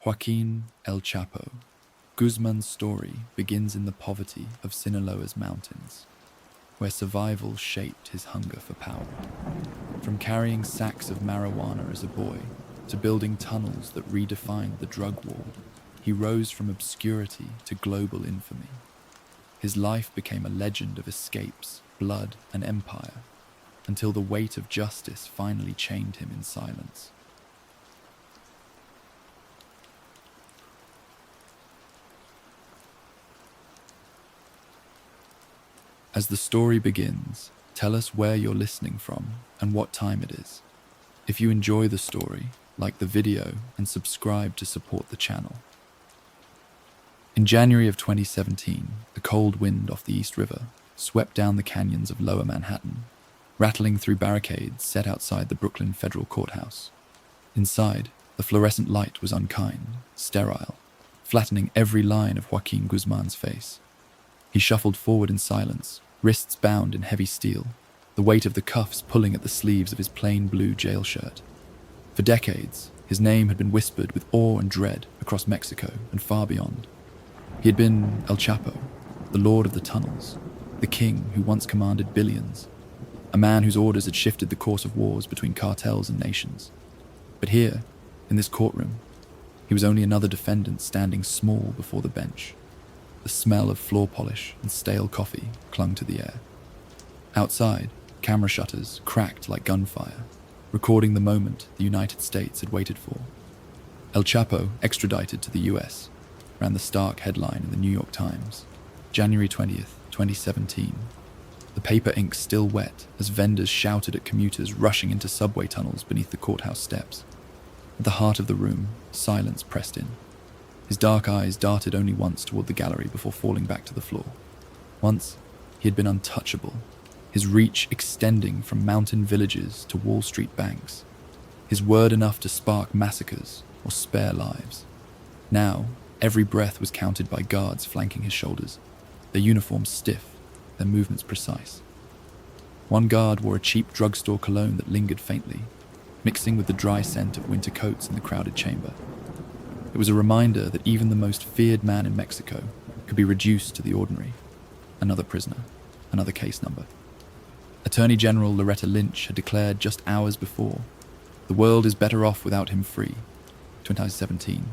Joaquin El Chapo Guzman's story begins in the poverty of Sinaloa's mountains, where survival shaped his hunger for power. From carrying sacks of marijuana as a boy to building tunnels that redefined the drug war, he rose from obscurity to global infamy. His life became a legend of escapes, blood, and empire, until the weight of justice finally chained him in silence. As the story begins, tell us where you're listening from and what time it is. If you enjoy the story, like the video and subscribe to support the channel. In January of 2017, a cold wind off the East River swept down the canyons of Lower Manhattan, rattling through barricades set outside the Brooklyn Federal Courthouse. Inside, the fluorescent light was unkind, sterile, flattening every line of Joaquin Guzman's face. He shuffled forward in silence, wrists bound in heavy steel, the weight of the cuffs pulling at the sleeves of his plain blue jail shirt. For decades, his name had been whispered with awe and dread across Mexico and far beyond. He had been El Chapo, the lord of the tunnels, the king who once commanded billions, a man whose orders had shifted the course of wars between cartels and nations. But here, in this courtroom, he was only another defendant standing small before the bench. The smell of floor polish and stale coffee clung to the air. Outside, camera shutters cracked like gunfire, recording the moment the United States had waited for. El Chapo extradited to the US, ran the stark headline in the New York Times, January 20th, 2017. The paper ink still wet as vendors shouted at commuters rushing into subway tunnels beneath the courthouse steps. At the heart of the room, silence pressed in. His dark eyes darted only once toward the gallery before falling back to the floor. Once, he had been untouchable, his reach extending from mountain villages to Wall Street banks, his word enough to spark massacres or spare lives. Now, every breath was counted by guards flanking his shoulders, their uniforms stiff, their movements precise. One guard wore a cheap drugstore cologne that lingered faintly, mixing with the dry scent of winter coats in the crowded chamber. It was a reminder that even the most feared man in Mexico could be reduced to the ordinary. Another prisoner, another case number. Attorney General Loretta Lynch had declared just hours before, "The world is better off without him free," 2017.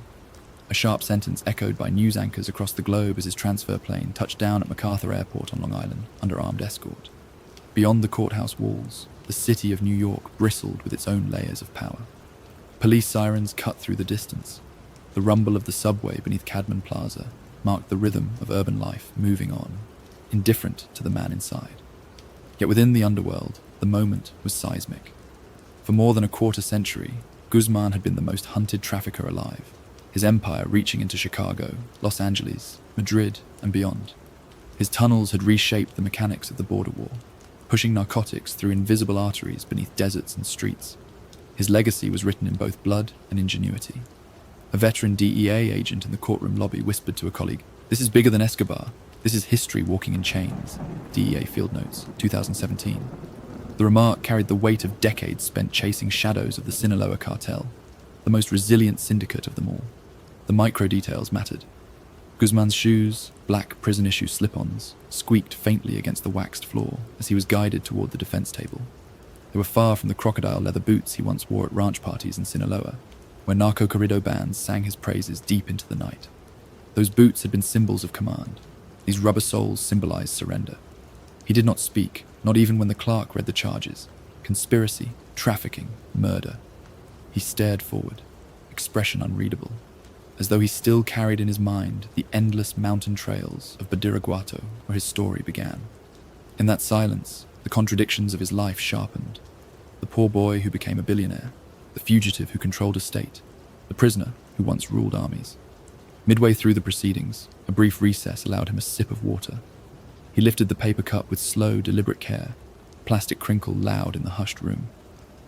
A sharp sentence echoed by news anchors across the globe as his transfer plane touched down at MacArthur Airport on Long Island under armed escort. Beyond the courthouse walls, the city of New York bristled with its own layers of power. Police sirens cut through the distance. The rumble of the subway beneath Cadman Plaza marked the rhythm of urban life moving on, indifferent to the man inside. Yet within the underworld, the moment was seismic. For more than a quarter century, Guzman had been the most hunted trafficker alive, his empire reaching into Chicago, Los Angeles, Madrid, and beyond. His tunnels had reshaped the mechanics of the border war, pushing narcotics through invisible arteries beneath deserts and streets. His legacy was written in both blood and ingenuity. A veteran DEA agent in the courtroom lobby whispered to a colleague, "This is bigger than Escobar. This is history walking in chains." DEA Field Notes, 2017. The remark carried the weight of decades spent chasing shadows of the Sinaloa cartel, the most resilient syndicate of them all. The micro details mattered. Guzman's shoes, black prison-issue slip-ons, squeaked faintly against the waxed floor as he was guided toward the defense table. They were far from the crocodile leather boots he once wore at ranch parties in Sinaloa, where narco-corrido bands sang his praises deep into the night. Those boots had been symbols of command. These rubber soles symbolized surrender. He did not speak, not even when the clerk read the charges. Conspiracy, trafficking, murder. He stared forward, expression unreadable, as though he still carried in his mind the endless mountain trails of Badiraguato where his story began. In that silence, the contradictions of his life sharpened. The poor boy who became a billionaire, the fugitive who controlled a state, the prisoner who once ruled armies. Midway through the proceedings, a brief recess allowed him a sip of water. He lifted the paper cup with slow, deliberate care, plastic crinkle loud in the hushed room.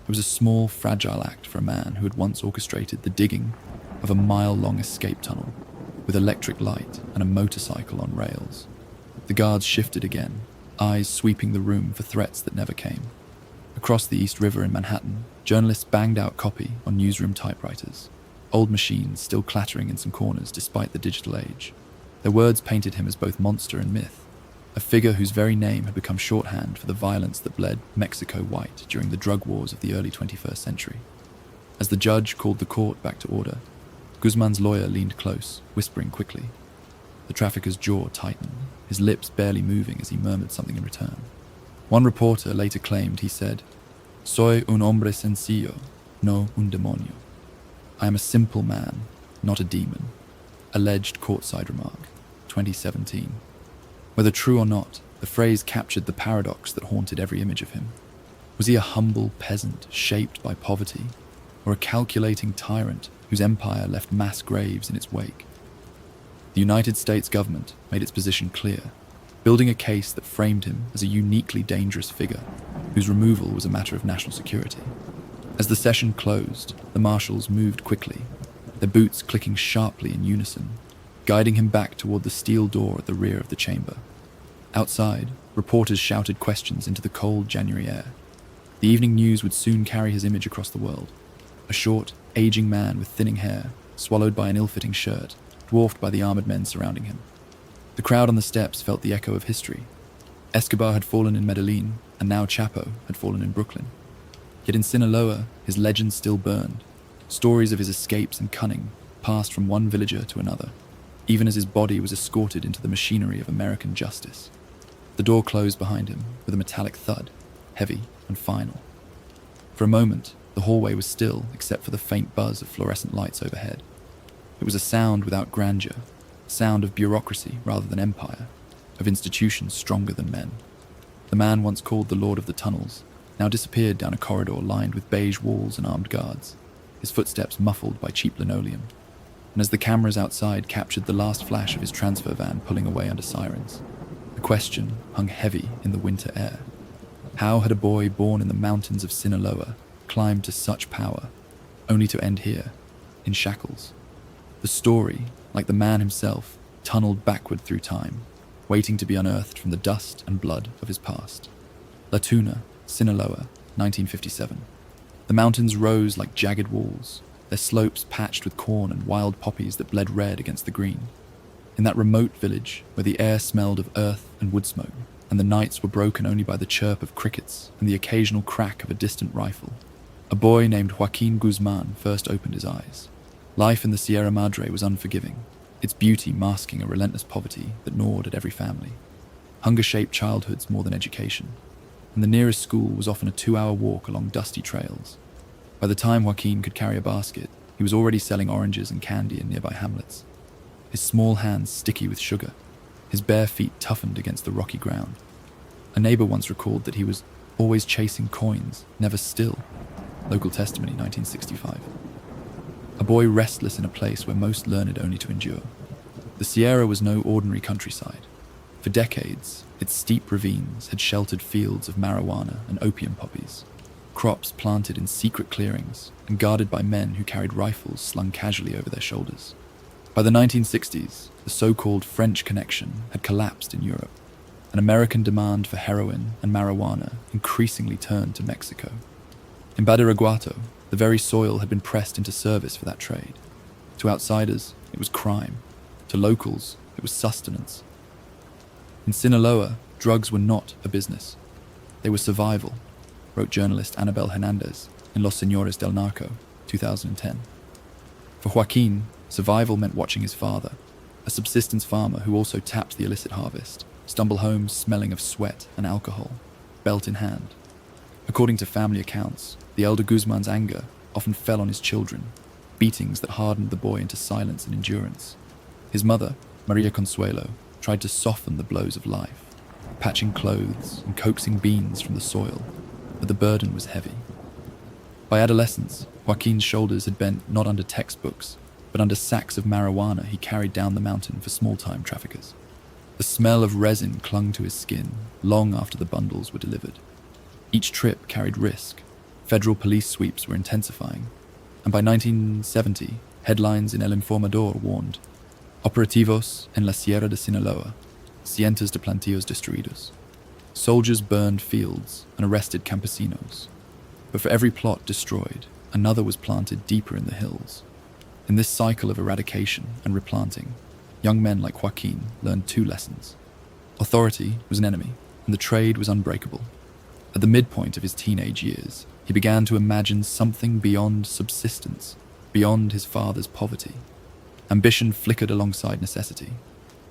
It was a small, fragile act for a man who had once orchestrated the digging of a mile-long escape tunnel with electric light and a motorcycle on rails. The guards shifted again, eyes sweeping the room for threats that never came. Across the East River in Manhattan, journalists banged out copy on newsroom typewriters. old machines still clattering in some corners despite the digital age. Their words painted him as both monster and myth, a figure whose very name had become shorthand for the violence that bled Mexico white during the drug wars of the early 21st century. As the judge called the court back to order, Guzmán's lawyer leaned close, whispering quickly. The trafficker's jaw tightened, his lips barely moving as he murmured something in return. One reporter later claimed he said, "Soy un hombre sencillo, no un demonio." I am a simple man, not a demon. Alleged courtside remark, 2017. Whether true or not, the phrase captured the paradox that haunted every image of him. Was he a humble peasant shaped by poverty, or a calculating tyrant whose empire left mass graves in its wake? The United States government made its position clear, building a case that framed him as a uniquely dangerous figure, whose removal was a matter of national security. As the session closed, the marshals moved quickly, their boots clicking sharply in unison, guiding him back toward the steel door at the rear of the chamber. Outside, reporters shouted questions into the cold January air. The evening news would soon carry his image across the world. A short, aging man with thinning hair, swallowed by an ill-fitting shirt, dwarfed by the armored men surrounding him. The crowd on the steps felt the echo of history. Escobar had fallen in Medellin, and now Chapo had fallen in Brooklyn. Yet in Sinaloa, his legend still burned. Stories of his escapes and cunning passed from one villager to another, even as his body was escorted into the machinery of American justice. The door closed behind him with a metallic thud, heavy and final. For a moment, the hallway was still except for the faint buzz of fluorescent lights overhead. It was a sound without grandeur, a sound of bureaucracy rather than empire, of institutions stronger than men. The man once called the Lord of the Tunnels now disappeared down a corridor lined with beige walls and armed guards, his footsteps muffled by cheap linoleum. And as the cameras outside captured the last flash of his transfer van pulling away under sirens, the question hung heavy in the winter air. How had a boy born in the mountains of Sinaloa climbed to such power, only to end here, in shackles? The story, like the man himself, tunneled backward through time, waiting to be unearthed from the dust and blood of his past. La Tuna, Sinaloa, 1957. The mountains rose like jagged walls, their slopes patched with corn and wild poppies that bled red against the green. In that remote village, where the air smelled of earth and wood smoke, and the nights were broken only by the chirp of crickets and the occasional crack of a distant rifle, a boy named Chapo Guzmán first opened his eyes. Life in the Sierra Madre was unforgiving, its beauty masking a relentless poverty that gnawed at every family. Hunger shaped childhoods more than education, and the nearest school was often a 2-hour walk along dusty trails. By the time Joaquin could carry a basket, he was already selling oranges and candy in nearby hamlets, his small hands sticky with sugar, his bare feet toughened against the rocky ground. A neighbor once recalled that he was always chasing coins, never still. Local testimony, 1965. A boy restless in a place where most learned only to endure. The Sierra was no ordinary countryside. For decades, its steep ravines had sheltered fields of marijuana and opium poppies, crops planted in secret clearings and guarded by men who carried rifles slung casually over their shoulders. By the 1960s, the so-called French Connection had collapsed in Europe. An American demand for heroin and marijuana increasingly turned to Mexico. In Badiraguato, the very soil had been pressed into service for that trade. To outsiders, it was crime. To locals, it was sustenance. In Sinaloa, drugs were not a business. They were survival, wrote journalist Anabel Hernandez in Los Señores del Narco, 2010. For Joaquin, survival meant watching his father, a subsistence farmer who also tapped the illicit harvest, stumble home smelling of sweat and alcohol, belt in hand. According to family accounts, the elder Guzmán's anger often fell on his children, beatings that hardened the boy into silence and endurance. His mother, Maria Consuelo, tried to soften the blows of life, patching clothes and coaxing beans from the soil, but the burden was heavy. By adolescence, Joaquin's shoulders had bent not under textbooks, but under sacks of marijuana he carried down the mountain for small-time traffickers. The smell of resin clung to his skin long after the bundles were delivered. Each trip carried risk. Federal police sweeps were intensifying, and by 1970, headlines in El Informador warned, "Operativos en la Sierra de Sinaloa, cientos de plantíos destruidos." Soldiers burned fields and arrested campesinos. But for every plot destroyed, another was planted deeper in the hills. In this cycle of eradication and replanting, young men like Joaquin learned two lessons. Authority was an enemy, and the trade was unbreakable. At the midpoint of his teenage years, he began to imagine something beyond subsistence, beyond his father's poverty. Ambition flickered alongside necessity.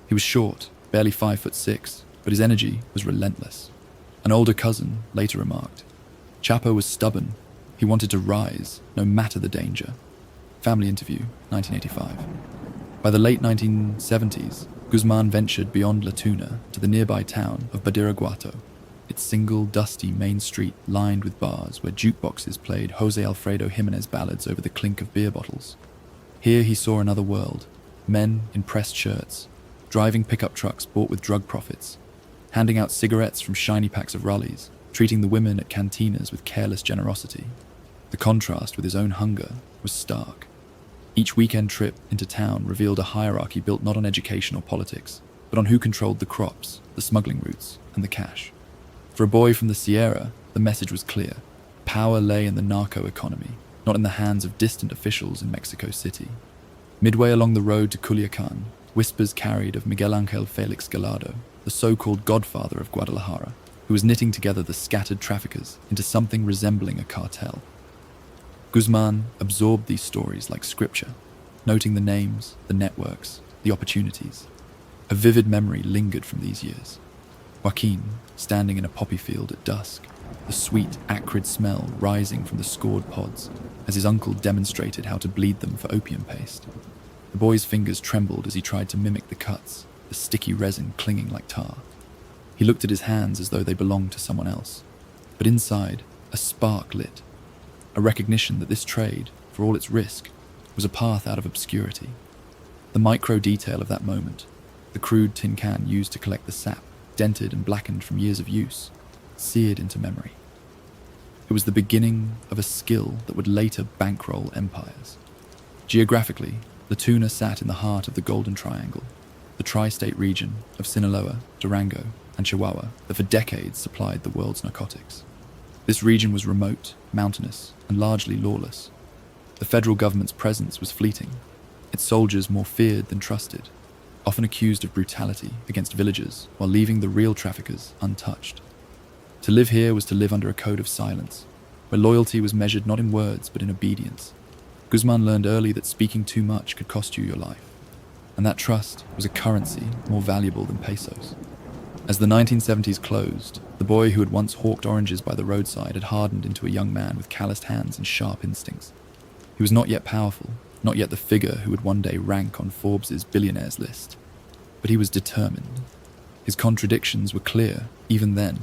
He was short, barely 5'6", but his energy was relentless. An older cousin later remarked, "Chapo was stubborn. He wanted to rise, no matter the danger." Family interview, 1985. By the late 1970s, Guzmán ventured beyond La Tuna to the nearby town of Badiraguato, its single, dusty main street lined with bars where jukeboxes played Jose Alfredo Jimenez ballads over the clink of beer bottles. Here he saw another world, men in pressed shirts, driving pickup trucks bought with drug profits, handing out cigarettes from shiny packs of Rullies, treating the women at cantinas with careless generosity. The contrast with his own hunger was stark. Each weekend trip into town revealed a hierarchy built not on education or politics, but on who controlled the crops, the smuggling routes, and the cash. For a boy from the Sierra, the message was clear. Power lay in the narco economy, not in the hands of distant officials in Mexico City. Midway along the road to Culiacan, whispers carried of Miguel Ángel Félix Gallardo, the so-called godfather of Guadalajara, who was knitting together the scattered traffickers into something resembling a cartel. Guzmán absorbed these stories like scripture, noting the names, the networks, the opportunities. A vivid memory lingered from these years. Joaquin, standing in a poppy field at dusk, the sweet, acrid smell rising from the scored pods as his uncle demonstrated how to bleed them for opium paste. The boy's fingers trembled as he tried to mimic the cuts, the sticky resin clinging like tar. He looked at his hands as though they belonged to someone else. But inside, a spark lit. A recognition that this trade, for all its risk, was a path out of obscurity. The micro detail of that moment, the crude tin can used to collect the sap, dented and blackened from years of use, seared into memory. It was the beginning of a skill that would later bankroll empires. Geographically, La Tuna sat in the heart of the Golden Triangle, the tri-state region of Sinaloa, Durango, and Chihuahua that for decades supplied the world's narcotics. This region was remote, mountainous, and largely lawless. The federal government's presence was fleeting, its soldiers more feared than trusted, often accused of brutality against villagers while leaving the real traffickers untouched. To live here was to live under a code of silence, where loyalty was measured not in words but in obedience. Guzmán learned early that speaking too much could cost you your life, and that trust was a currency more valuable than pesos. As the 1970s closed, the boy who had once hawked oranges by the roadside had hardened into a young man with calloused hands and sharp instincts. He was not yet powerful, not yet the figure who would one day rank on Forbes's billionaires list. But he was determined. His contradictions were clear, even then.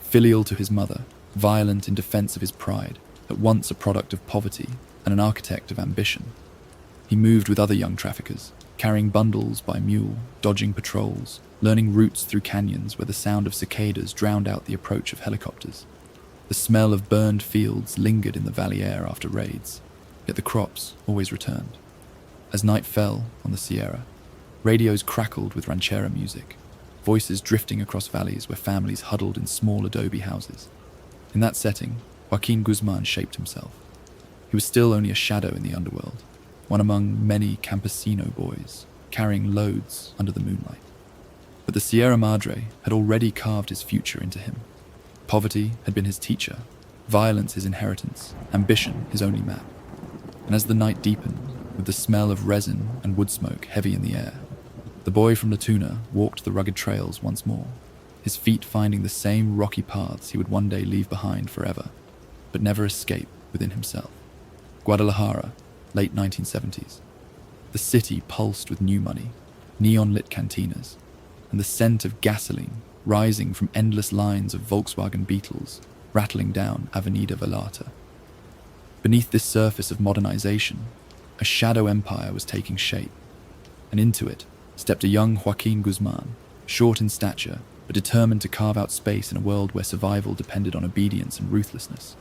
Filial to his mother, violent in defense of his pride, at once a product of poverty and an architect of ambition. He moved with other young traffickers, carrying bundles by mule, dodging patrols, learning routes through canyons where the sound of cicadas drowned out the approach of helicopters. The smell of burned fields lingered in the valley air after raids, yet the crops always returned. As night fell on the Sierra, radios crackled with ranchera music, voices drifting across valleys where families huddled in small adobe houses. In that setting, Joaquin Guzmán shaped himself. He was still only a shadow in the underworld, one among many campesino boys, carrying loads under the moonlight. But the Sierra Madre had already carved his future into him. Poverty had been his teacher, violence his inheritance, ambition his only map. And as the night deepened, with the smell of resin and wood smoke heavy in the air, the boy from La Tuna walked the rugged trails once more, his feet finding the same rocky paths he would one day leave behind forever, but never escape within himself. Guadalajara, late 1970s. The city pulsed with new money, neon-lit cantinas, and the scent of gasoline rising from endless lines of Volkswagen Beetles rattling down Avenida Velata. Beneath this surface of modernization, a shadow empire was taking shape, and into it stepped a young Joaquin Guzmán, short in stature but determined to carve out space in a world where survival depended on obedience and ruthlessness.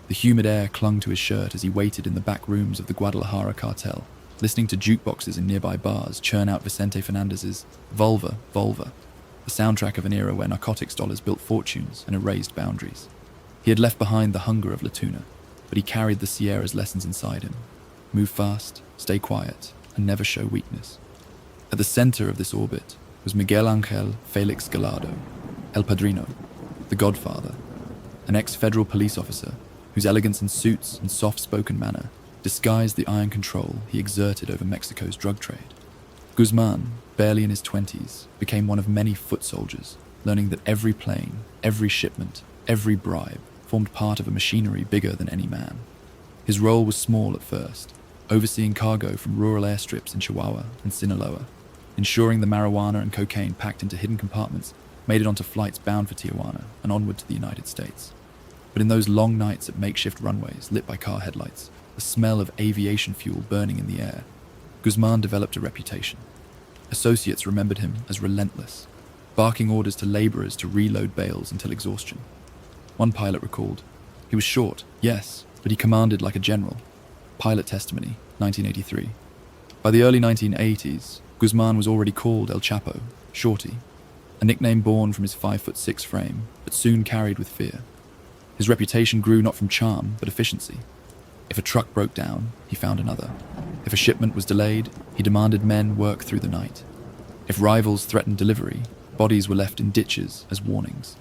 The humid air clung to his shirt as he waited in the back rooms of the Guadalajara cartel, listening to jukeboxes in nearby bars churn out Vicente Fernandez's Vulva, Vulva, the soundtrack of an era where narcotics dollars built fortunes and erased boundaries. He had left behind the hunger of La Tuna, but he carried the Sierra's lessons inside him. move fast, stay quiet, and never show weakness. At the center of this orbit was Miguel Ángel Félix Gallardo, El Padrino, the Godfather, an ex-federal police officer whose elegance in suits and soft-spoken manner disguised the iron control he exerted over Mexico's drug trade. Guzmán, barely in his 20s, became one of many foot soldiers, learning that every plane, every shipment, every bribe formed part of a machinery bigger than any man. His role was small at first, overseeing cargo from rural airstrips in Chihuahua and Sinaloa, ensuring the marijuana and cocaine packed into hidden compartments made it onto flights bound for Tijuana and onward to the United States. But in those long nights at makeshift runways lit by car headlights, the smell of aviation fuel burning in the air, Guzmán developed a reputation. Associates remembered him as relentless, barking orders to laborers to reload bales until exhaustion. One pilot recalled, "He was short, yes, but he commanded like a general." Pilot testimony, 1983. By the early 1980s, Guzmán was already called El Chapo, Shorty, a nickname born from his 5'6" frame, but soon carried with fear. His reputation grew not from charm, but efficiency. If a truck broke down, he found another. If a shipment was delayed, he demanded men work through the night. If rivals threatened delivery, bodies were left in ditches as warnings.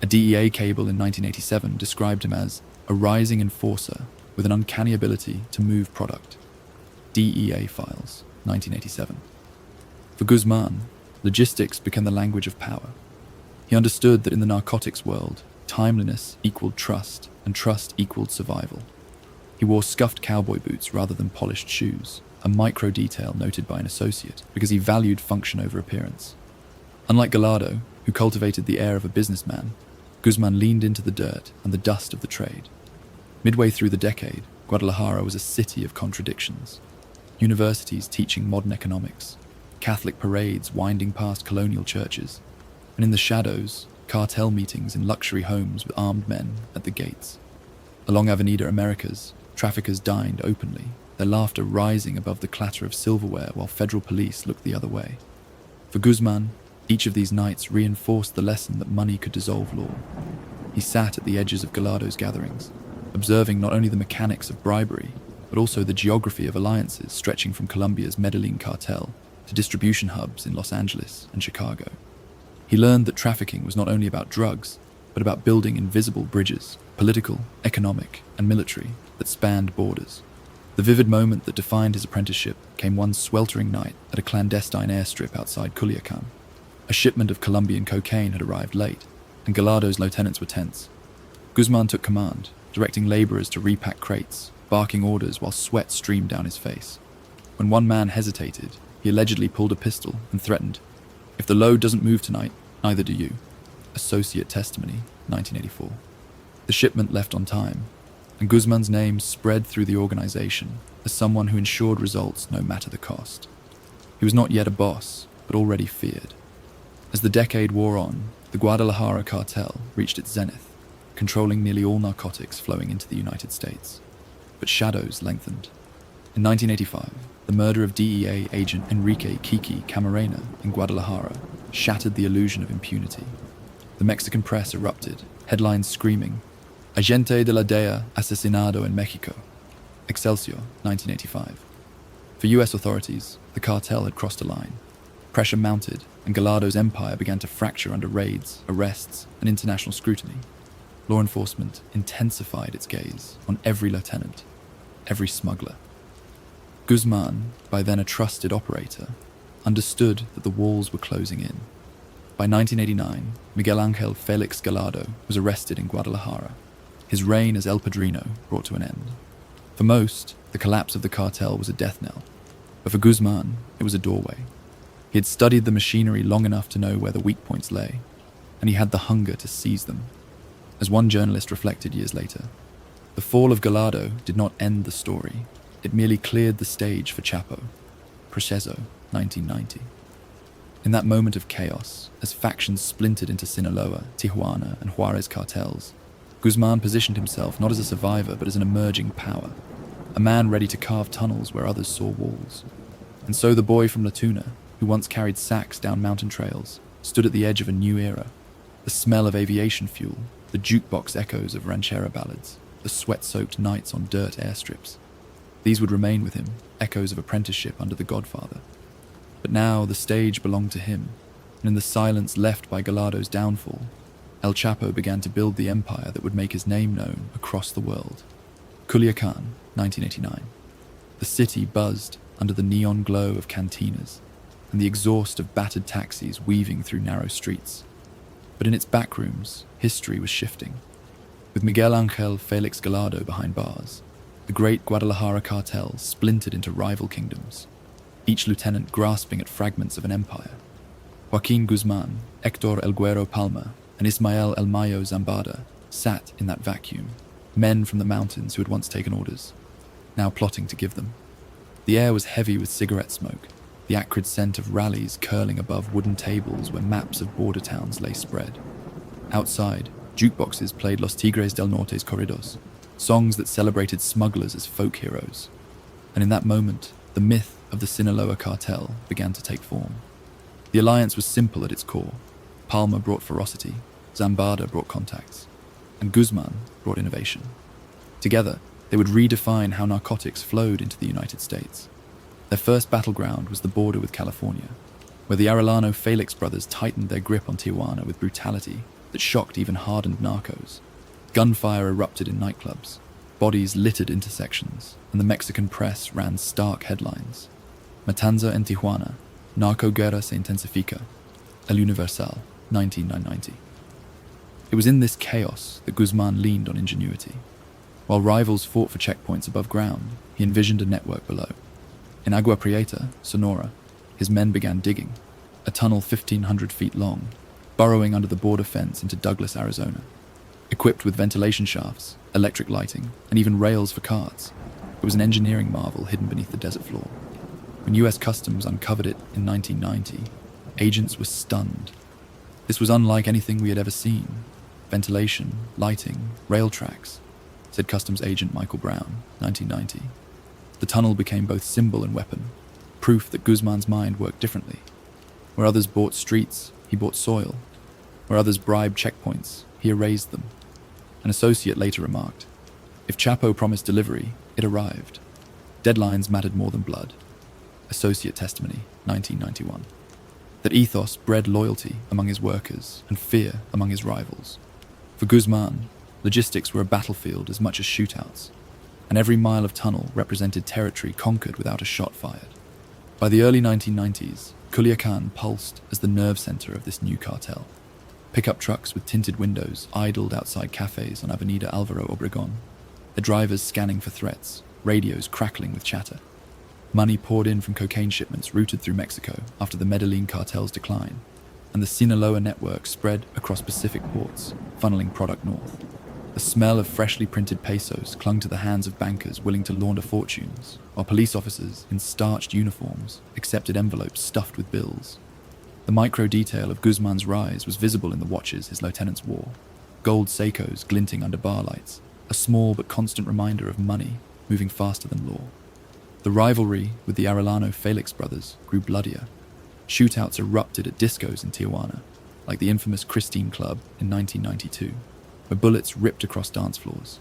A DEA cable in 1987 described him as a rising enforcer with an uncanny ability to move product. DEA files, 1987. For Guzmán, logistics became the language of power. He understood that in the narcotics world, timeliness equaled trust, and trust equaled survival. He wore scuffed cowboy boots rather than polished shoes, a micro detail noted by an associate because he valued function over appearance. Unlike Gallardo, who cultivated the air of a businessman, Guzmán leaned into the dirt and the dust of the trade. Midway through the decade, Guadalajara was a city of contradictions. Universities teaching modern economics, Catholic parades winding past colonial churches, and in the shadows, cartel meetings in luxury homes with armed men at the gates. Along Avenida Americas, traffickers dined openly, their laughter rising above the clatter of silverware while federal police looked the other way. For Guzmán, each of these nights reinforced the lesson that money could dissolve law. He sat at the edges of Gallardo's gatherings, observing not only the mechanics of bribery, but also the geography of alliances stretching from Colombia's Medellin cartel to distribution hubs in Los Angeles and Chicago. He learned that trafficking was not only about drugs, but about building invisible bridges, political, economic, and military, that spanned borders. The vivid moment that defined his apprenticeship came one sweltering night at a clandestine airstrip outside Culiacan. A shipment of Colombian cocaine had arrived late, and Gallardo's lieutenants were tense. Guzmán took command, directing laborers to repack crates, barking orders while sweat streamed down his face. When one man hesitated, he allegedly pulled a pistol and threatened, "If the load doesn't move tonight, neither do you." Associate testimony, 1984. The shipment left on time, and Guzmán's name spread through the organization as someone who ensured results no matter the cost. He was not yet a boss, but already feared. As the decade wore on, the Guadalajara cartel reached its zenith, controlling nearly all narcotics flowing into the United States. But shadows lengthened. In 1985, the murder of DEA agent Enrique Kiki Camarena in Guadalajara shattered the illusion of impunity. The Mexican press erupted, headlines screaming, "Agente de la DEA asesinado en Mexico." Excelsior, 1985. For US authorities, the cartel had crossed a line. Pressure mounted, and Gallardo's empire began to fracture under raids, arrests, and international scrutiny. Law enforcement intensified its gaze on every lieutenant, every smuggler. Guzmán, by then a trusted operator, understood that the walls were closing in. By 1989, Miguel Ángel Félix Gallardo was arrested in Guadalajara. His reign as El Padrino brought to an end. For most, the collapse of the cartel was a death knell, but for Guzmán, it was a doorway. He had studied the machinery long enough to know where the weak points lay, and he had the hunger to seize them. As one journalist reflected years later, the fall of Gallardo did not end the story, it merely cleared the stage for Chapo. Proceso, 1990. In that moment of chaos, as factions splintered into Sinaloa, Tijuana, and Juarez cartels, Guzmán positioned himself not as a survivor but as an emerging power, a man ready to carve tunnels where others saw walls. And so the boy from La Tuna, who once carried sacks down mountain trails, stood at the edge of a new era. The smell of aviation fuel, the jukebox echoes of ranchera ballads, the sweat-soaked nights on dirt airstrips. These would remain with him, echoes of apprenticeship under the Godfather. But now the stage belonged to him, and in the silence left by Gallardo's downfall, El Chapo began to build the empire that would make his name known across the world. Culiacan, 1989. The city buzzed under the neon glow of cantinas and the exhaust of battered taxis weaving through narrow streets. But in its backrooms, history was shifting. With Miguel Angel Felix Gallardo behind bars, the great Guadalajara cartel splintered into rival kingdoms, each lieutenant grasping at fragments of an empire. Joaquin Guzman, Hector El Güero Palma, and Ismael El Mayo Zambada sat in that vacuum, men from the mountains who had once taken orders, now plotting to give them. The air was heavy with cigarette smoke, the acrid scent of rallies curling above wooden tables where maps of border towns lay spread. Outside, jukeboxes played Los Tigres del Norte's corridos, songs that celebrated smugglers as folk heroes. And in that moment, the myth of the Sinaloa cartel began to take form. The alliance was simple at its core. Palma brought ferocity, Zambada brought contacts, and Guzman brought innovation. Together, they would redefine how narcotics flowed into the United States. Their first battleground was the border with California, where the Arellano Felix brothers tightened their grip on Tijuana with brutality that shocked even hardened narcos. Gunfire erupted in nightclubs, bodies littered intersections, and the Mexican press ran stark headlines. Matanza en Tijuana, Narco Guerra se intensifica, El Universal, 1990. It was in this chaos that Guzman leaned on ingenuity. While rivals fought for checkpoints above ground, he envisioned a network below. In Agua Prieta, Sonora, his men began digging, a tunnel 1,500 feet long, burrowing under the border fence into Douglas, Arizona. Equipped with ventilation shafts, electric lighting, and even rails for carts, it was an engineering marvel hidden beneath the desert floor. When US Customs uncovered it in 1990, agents were stunned. This was unlike anything we had ever seen. Ventilation, lighting, rail tracks, said Customs agent Michael Brown, 1990. The tunnel became both symbol and weapon, proof that Guzman's mind worked differently. Where others bought streets, he bought soil. Where others bribed checkpoints, he erased them. An associate later remarked, "If Chapo promised delivery, it arrived. Deadlines mattered more than blood." Associate testimony, 1991. That ethos bred loyalty among his workers and fear among his rivals. For Guzman, logistics were a battlefield as much as shootouts, and every mile of tunnel represented territory conquered without a shot fired. By the early 1990s, Culiacan pulsed as the nerve center of this new cartel. Pickup trucks with tinted windows idled outside cafes on Avenida Álvaro Obregón, their drivers scanning for threats, radios crackling with chatter. Money poured in from cocaine shipments routed through Mexico after the Medellin cartel's decline, and the Sinaloa network spread across Pacific ports, funneling product north. The smell of freshly printed pesos clung to the hands of bankers willing to launder fortunes, while police officers in starched uniforms accepted envelopes stuffed with bills. The micro detail of Guzman's rise was visible in the watches his lieutenants wore, gold Seikos glinting under bar lights, a small but constant reminder of money moving faster than law. The rivalry with the Arellano Felix brothers grew bloodier. Shootouts erupted at discos in Tijuana, like the infamous Christine Club in 1992, where bullets ripped across dance floors.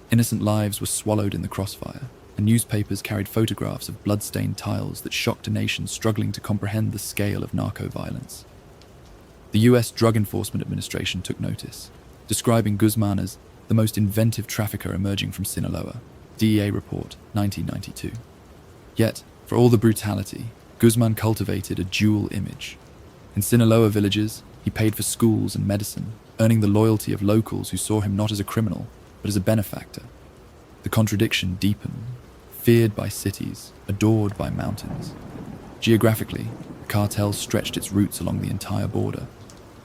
Innocent lives were swallowed in the crossfire, and newspapers carried photographs of blood-stained tiles that shocked a nation struggling to comprehend the scale of narco-violence. The US Drug Enforcement Administration took notice, describing Guzman as the most inventive trafficker emerging from Sinaloa, DEA report, 1992. Yet, for all the brutality, Guzman cultivated a dual image. In Sinaloa villages, he paid for schools and medicine, earning the loyalty of locals who saw him not as a criminal, but as a benefactor. The contradiction deepened, feared by cities, adored by mountains. Geographically, the cartel stretched its roots along the entire border.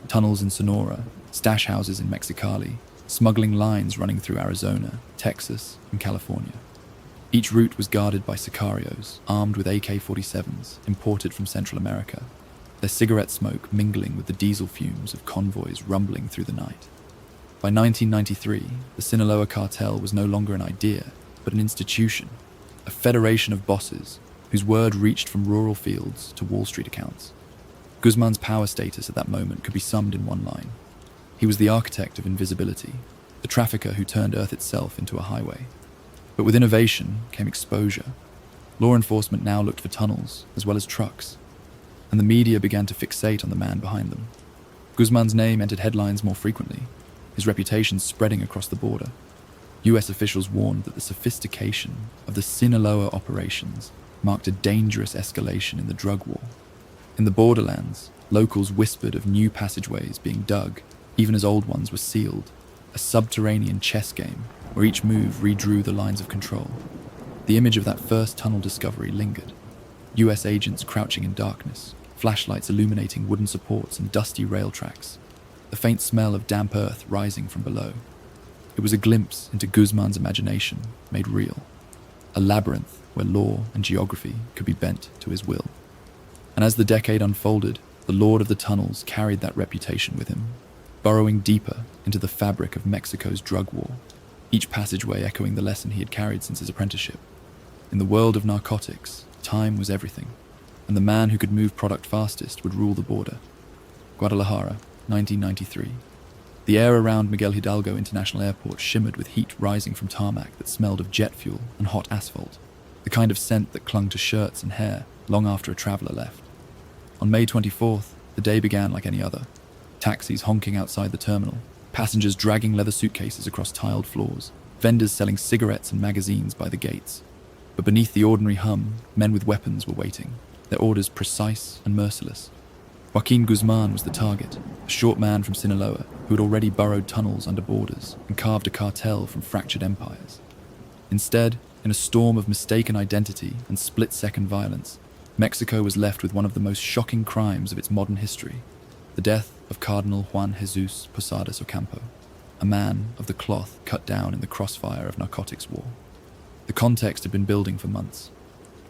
Tunnels in Sonora, stash houses in Mexicali, smuggling lines running through Arizona, Texas, and California. Each route was guarded by sicarios, armed with AK-47s, imported from Central America, their cigarette smoke mingling with the diesel fumes of convoys rumbling through the night. By 1993, the Sinaloa cartel was no longer an idea, but an institution, a federation of bosses whose word reached from rural fields to Wall Street accounts. Guzman's power status at that moment could be summed in one line. He was the architect of invisibility, the trafficker who turned Earth itself into a highway. But with innovation came exposure. Law enforcement now looked for tunnels as well as trucks, and the media began to fixate on the man behind them. Guzman's name entered headlines more frequently, his reputation spreading across the border. US officials warned that the sophistication of the Sinaloa operations marked a dangerous escalation in the drug war. In the borderlands, locals whispered of new passageways being dug, even as old ones were sealed, a subterranean chess game where each move redrew the lines of control. The image of that first tunnel discovery lingered. US agents crouching in darkness, flashlights illuminating wooden supports and dusty rail tracks, the faint smell of damp earth rising from below. It was a glimpse into Guzman's imagination made real, a labyrinth where law and geography could be bent to his will. And as the decade unfolded, the Lord of the Tunnels carried that reputation with him, burrowing deeper into the fabric of Mexico's drug war, each passageway echoing the lesson he had carried since his apprenticeship. In the world of narcotics, time was everything, and the man who could move product fastest would rule the border. Guadalajara, 1993. The air around Miguel Hidalgo International Airport shimmered with heat rising from tarmac that smelled of jet fuel and hot asphalt, the kind of scent that clung to shirts and hair long after a traveler left. On May 24th, the day began like any other. Taxis honking outside the terminal, passengers dragging leather suitcases across tiled floors, vendors selling cigarettes and magazines by the gates. But beneath the ordinary hum, men with weapons were waiting, their orders precise and merciless. Joaquin Guzman was the target, a short man from Sinaloa who had already burrowed tunnels under borders and carved a cartel from fractured empires. Instead, in a storm of mistaken identity and split-second violence, Mexico was left with one of the most shocking crimes of its modern history, the death of Cardinal Juan Jesus Posadas Ocampo, a man of the cloth cut down in the crossfire of narcotics war. The context had been building for months.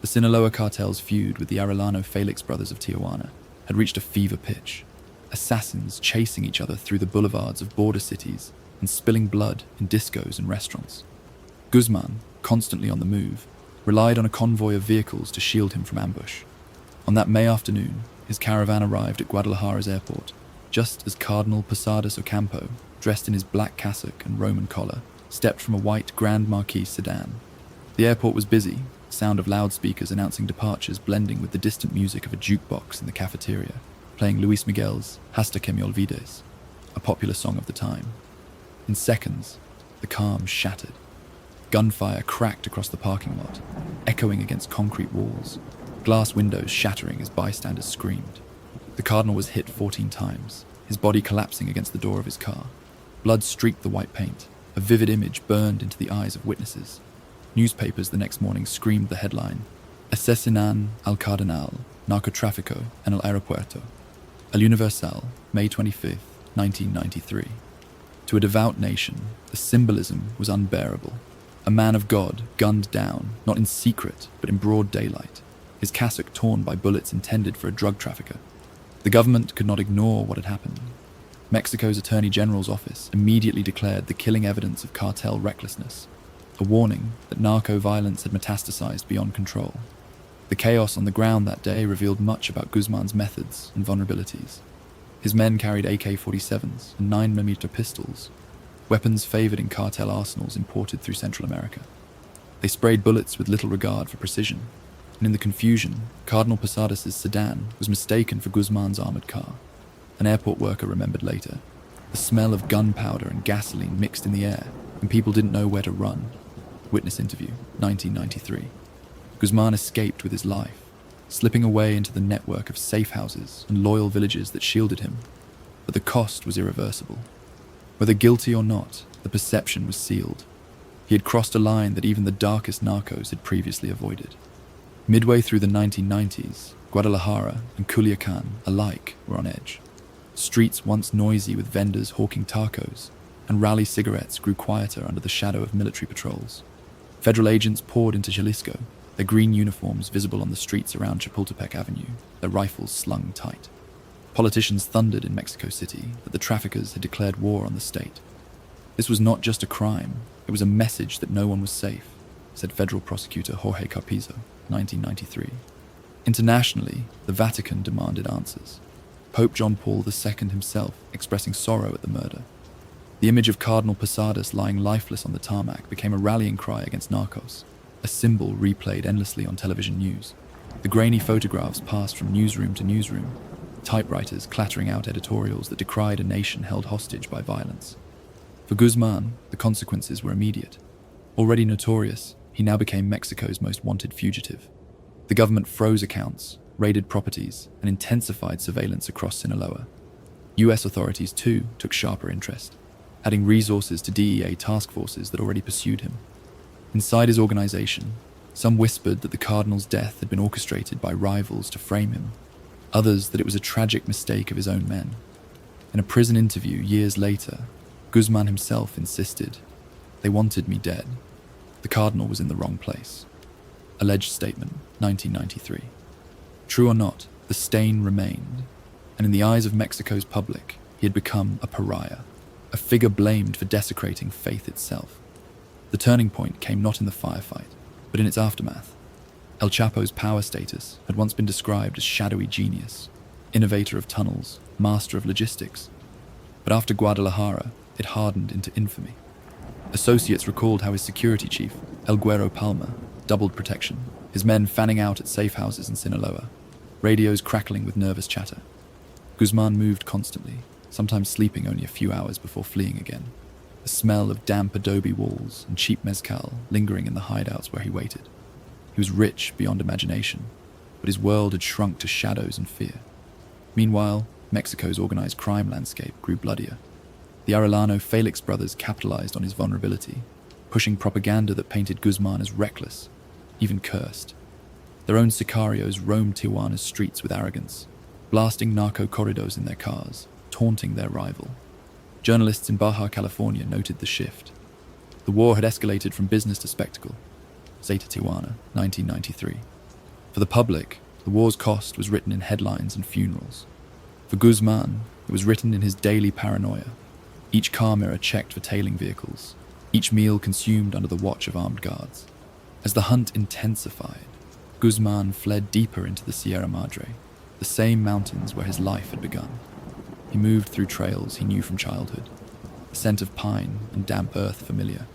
The Sinaloa cartel's feud with the Arellano Felix brothers of Tijuana had reached a fever pitch, assassins chasing each other through the boulevards of border cities and spilling blood in discos and restaurants. Guzman, constantly on the move, relied on a convoy of vehicles to shield him from ambush. On that May afternoon, his caravan arrived at Guadalajara's airport, just as Cardinal Posadas Ocampo, dressed in his black cassock and Roman collar, stepped from a white Grand Marquis sedan. The airport was busy, the sound of loudspeakers announcing departures blending with the distant music of a jukebox in the cafeteria, playing Luis Miguel's Hasta que me olvides, a popular song of the time. In seconds, the calm shattered. Gunfire cracked across the parking lot, echoing against concrete walls, glass windows shattering as bystanders screamed. The Cardinal was hit 14 times, his body collapsing against the door of his car. Blood streaked the white paint, a vivid image burned into the eyes of witnesses. Newspapers the next morning screamed the headline, Asesinan al Cardenal, Narcotráfico en el Aeropuerto. El Universal, May 25, 1993. To a devout nation, the symbolism was unbearable. A man of God gunned down, not in secret, but in broad daylight, his cassock torn by bullets intended for a drug trafficker. The government could not ignore what had happened. Mexico's Attorney General's office immediately declared the killing evidence of cartel recklessness, a warning that narco-violence had metastasized beyond control. The chaos on the ground that day revealed much about Guzman's methods and vulnerabilities. His men carried AK-47s and 9mm pistols, weapons favored in cartel arsenals imported through Central America. They sprayed bullets with little regard for precision, and in the confusion, Cardinal Posadas' sedan was mistaken for Guzman's armored car. An airport worker remembered later. The smell of gunpowder and gasoline mixed in the air, and people didn't know where to run. Witness interview, 1993. Guzman escaped with his life, slipping away into the network of safe houses and loyal villages that shielded him. But the cost was irreversible. Whether guilty or not, the perception was sealed. He had crossed a line that even the darkest narcos had previously avoided. Midway through the 1990s, Guadalajara and Culiacan alike were on edge. Streets once noisy with vendors hawking tacos and rally cigarettes grew quieter under the shadow of military patrols. Federal agents poured into Jalisco, their green uniforms visible on the streets around Chapultepec Avenue, their rifles slung tight. Politicians thundered in Mexico City that the traffickers had declared war on the state. This was not just a crime, it was a message that no one was safe, said federal prosecutor Jorge Carpizo, 1993. Internationally, the Vatican demanded answers. Pope John Paul II himself expressing sorrow at the murder. The image of Cardinal Posadas lying lifeless on the tarmac became a rallying cry against narcos, a symbol replayed endlessly on television news. The grainy photographs passed from newsroom to newsroom, typewriters clattering out editorials that decried a nation held hostage by violence. For Guzmán, the consequences were immediate. Already notorious, he now became Mexico's most wanted fugitive. The government froze accounts, raided properties, and intensified surveillance across Sinaloa. US authorities, too, took sharper interest, adding resources to DEA task forces that already pursued him. Inside his organization, some whispered that the Cardinal's death had been orchestrated by rivals to frame him, others that it was a tragic mistake of his own men. In a prison interview years later, Guzmán himself insisted, "They wanted me dead. The Cardinal was in the wrong place." Alleged statement, 1993. True or not, the stain remained, and in the eyes of Mexico's public, he had become a pariah, a figure blamed for desecrating faith itself. The turning point came not in the firefight, but in its aftermath. El Chapo's power status had once been described as shadowy genius, innovator of tunnels, master of logistics. But after Guadalajara, it hardened into infamy. Associates recalled how his security chief, El Güero Palma, doubled protection, his men fanning out at safe houses in Sinaloa, radios crackling with nervous chatter. Guzmán moved constantly, sometimes sleeping only a few hours before fleeing again, the smell of damp adobe walls and cheap mezcal lingering in the hideouts where he waited. He was rich beyond imagination, but his world had shrunk to shadows and fear. Meanwhile, Mexico's organized crime landscape grew bloodier. The Arellano Felix brothers capitalized on his vulnerability, pushing propaganda that painted Guzmán as reckless, even cursed. Their own sicarios roamed Tijuana's streets with arrogance, blasting narco corridos in their cars, taunting their rival. Journalists in Baja California noted the shift. The war had escalated from business to spectacle. Zeta Tijuana, 1993. For the public, the war's cost was written in headlines and funerals. For Guzmán, it was written in his daily paranoia. Each car mirror checked for tailing vehicles, each meal consumed under the watch of armed guards. As the hunt intensified, Guzmán fled deeper into the Sierra Madre, the same mountains where his life had begun. He moved through trails he knew from childhood, the scent of pine and damp earth familiar,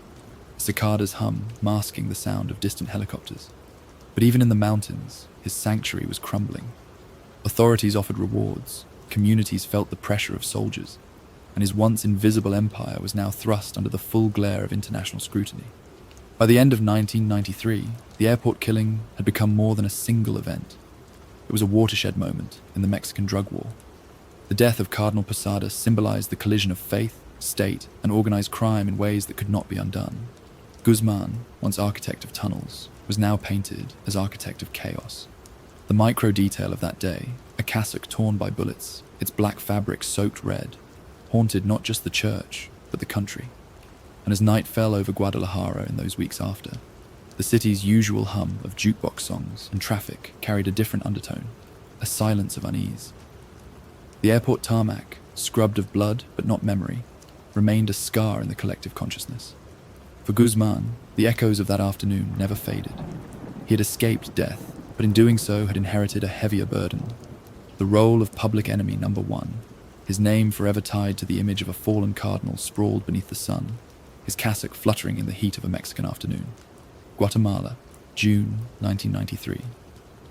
a cicada's hum masking the sound of distant helicopters. But even in the mountains, his sanctuary was crumbling. Authorities offered rewards, communities felt the pressure of soldiers, and his once invisible empire was now thrust under the full glare of international scrutiny. By the end of 1993, the airport killing had become more than a single event. It was a watershed moment in the Mexican drug war. The death of Cardinal Posadas symbolized the collision of faith, state, and organized crime in ways that could not be undone. Guzmán, once architect of tunnels, was now painted as architect of chaos. The micro detail of that day, a cassock torn by bullets, its black fabric soaked red, haunted not just the church, but the country. And as night fell over Guadalajara in those weeks after, the city's usual hum of jukebox songs and traffic carried a different undertone, a silence of unease. The airport tarmac, scrubbed of blood but not memory, remained a scar in the collective consciousness. For Guzmán, the echoes of that afternoon never faded. He had escaped death, but in doing so had inherited a heavier burden. The role of public enemy number one, his name forever tied to the image of a fallen cardinal sprawled beneath the sun, his cassock fluttering in the heat of a Mexican afternoon. Guatemala, June 1993.